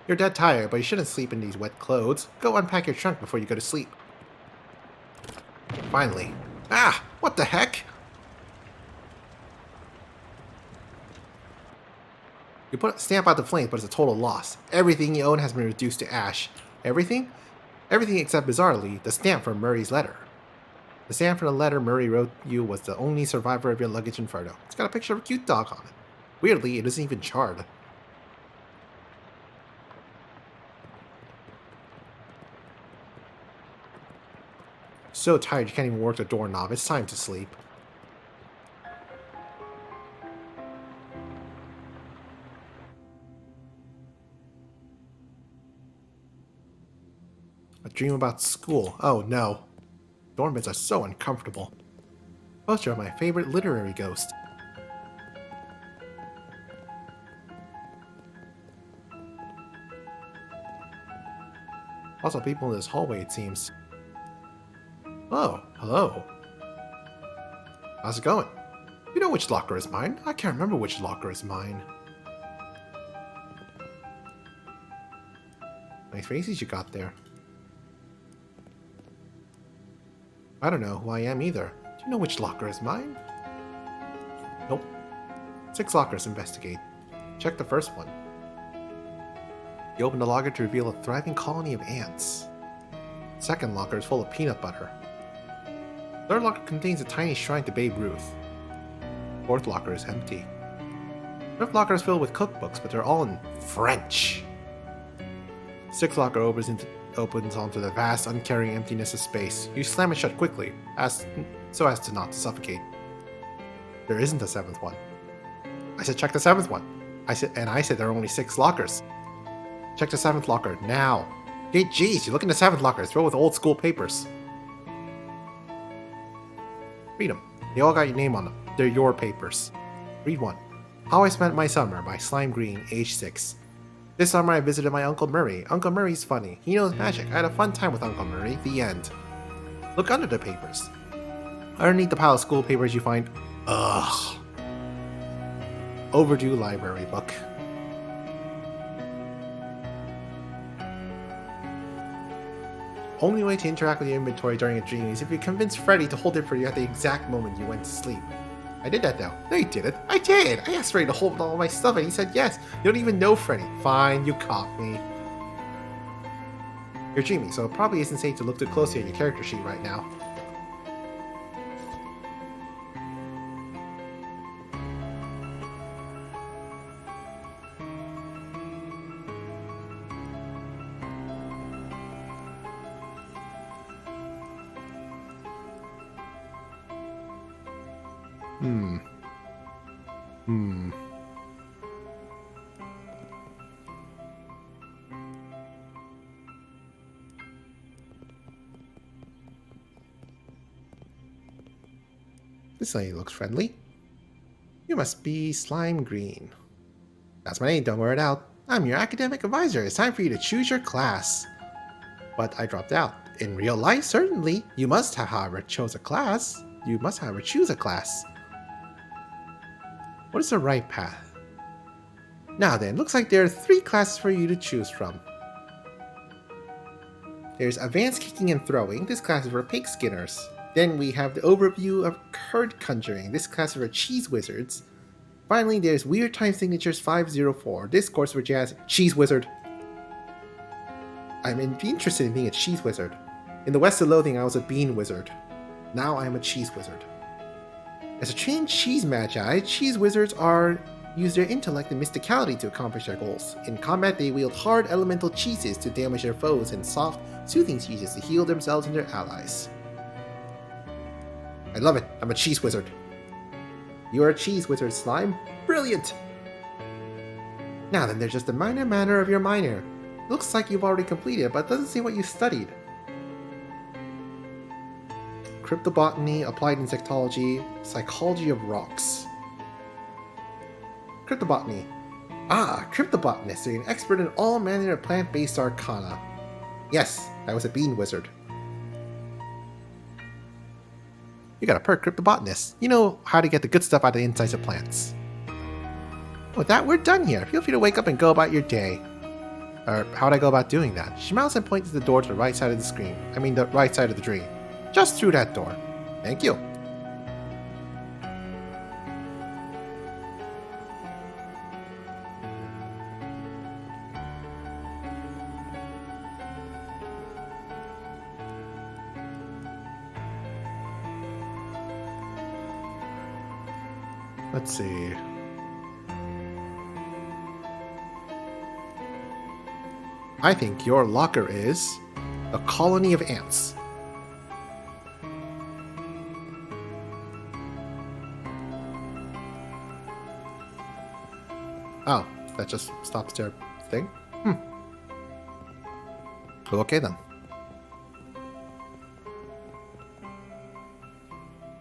You're dead tired, but you shouldn't sleep in these wet clothes. Go unpack your trunk before you go to sleep. Finally. Ah! What the heck? You put a stamp out the flames, but it's a total loss. Everything you own has been reduced to ash. Everything? Everything except, bizarrely, the stamp from Murray's letter. The stamp from the letter Murray wrote you was the only survivor of your luggage inferno. It's got a picture of a cute dog on it. Weirdly, it isn't even charred. So tired you can't even work the doorknob. It's time to sleep. A dream about school. Oh no. Dorm beds are so uncomfortable. Poster of my favorite literary ghost. Lots of people in this hallway, it seems. Oh, hello. How's it going? You know which locker is mine? I can't remember which locker is mine. Nice faces you got there. I don't know who I am either. Do you know which locker is mine? Nope. 6 lockers, investigate. Check the first one. You open the locker to reveal a thriving colony of ants. Second locker is full of peanut butter. Third locker contains a tiny shrine to Babe Ruth. Fourth locker is empty. Fifth locker is filled with cookbooks, but they're all in French. Sixth locker opens onto the vast, uncaring emptiness of space. You slam it shut quickly, so as to not to suffocate. There isn't a 7th one. I said check the 7th one. I said there are only 6 lockers. Check the 7th locker, now. Hey, geez, you look in the 7th locker. It's filled with old school papers. Read them. They all got your name on them. They're your papers. Read one. How I Spent My Summer by Slime Green, age 6. This summer I visited my Uncle Murray. Uncle Murray's funny. He knows magic. I had a fun time with Uncle Murray. The end. Look under the papers. Underneath the pile of school papers you find... Ugh. Overdue library book. Only way to interact with your inventory during a dream is if you convince Freddy to hold it for you at the exact moment you went to sleep. I did that though. No, you didn't. I did! I asked Freddy to hold all my stuff and he said yes. You don't even know Freddy. Fine, you caught me. You're dreaming, so it probably isn't safe to look too closely at your character sheet right now. This lady looks friendly. You must be Slime Green. That's my name, don't wear it out. I'm your academic advisor. It's time for you to choose your class. But I dropped out. In real life, certainly. You must have, however, choose a class. You must, however, choose a class. What is the right path? Now then, looks like there are 3 classes for you to choose from. There's Advanced Kicking and Throwing. This class is for pig skinners. Then we have the overview of Curd Conjuring. This class is for cheese wizards. Finally, there's Weird Time Signatures 504. This course for jazz cheese wizard. I'm interested in being a cheese wizard. In the West of Loathing, I was a bean wizard. Now I am a cheese wizard. As a trained cheese magi, cheese wizards use their intellect and mysticality to accomplish their goals. In combat, they wield hard elemental cheeses to damage their foes and soft, soothing cheeses to heal themselves and their allies. I love it. I'm a cheese wizard. You are a cheese wizard, Slime. Brilliant! Now then, there's just a minor matter of your minor. Looks like you've already completed, but doesn't seem what you studied. Cryptobotany, Applied Insectology, Psychology of Rocks. Cryptobotany. Ah, cryptobotanist, you're an expert in all manner of plant-based arcana. Yes, I was a bean wizard. You got a perk, cryptobotanist. You know how to get the good stuff out of the insides of plants. With that, we're done here. Feel free to wake up and go about your day. Or, how'd I go about doing that? She smiles and points to the door to the right side of the screen. I mean, the right side of the dream. Just through that door. Thank you. Let's see. I think your locker is a colony of ants. Oh, that just stops their thing? Well, okay then.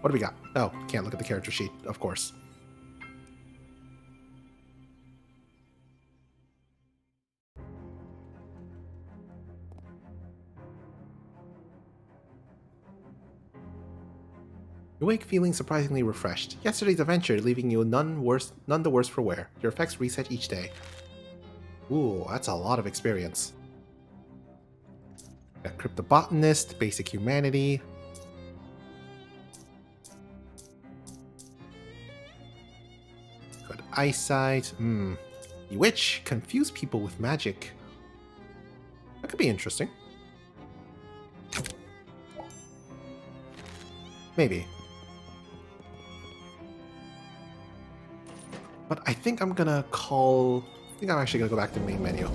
What do we got? Oh, can't look at the character sheet, of course. You wake feeling surprisingly refreshed. Yesterday's adventure leaving you none the worse for wear. Your effects reset each day. Ooh, that's a lot of experience. Got Cryptobotanist, Basic Humanity. Good Eyesight. Bewitch, confuse people with magic. That could be interesting. Maybe. But I think I'm actually gonna go back to the main menu.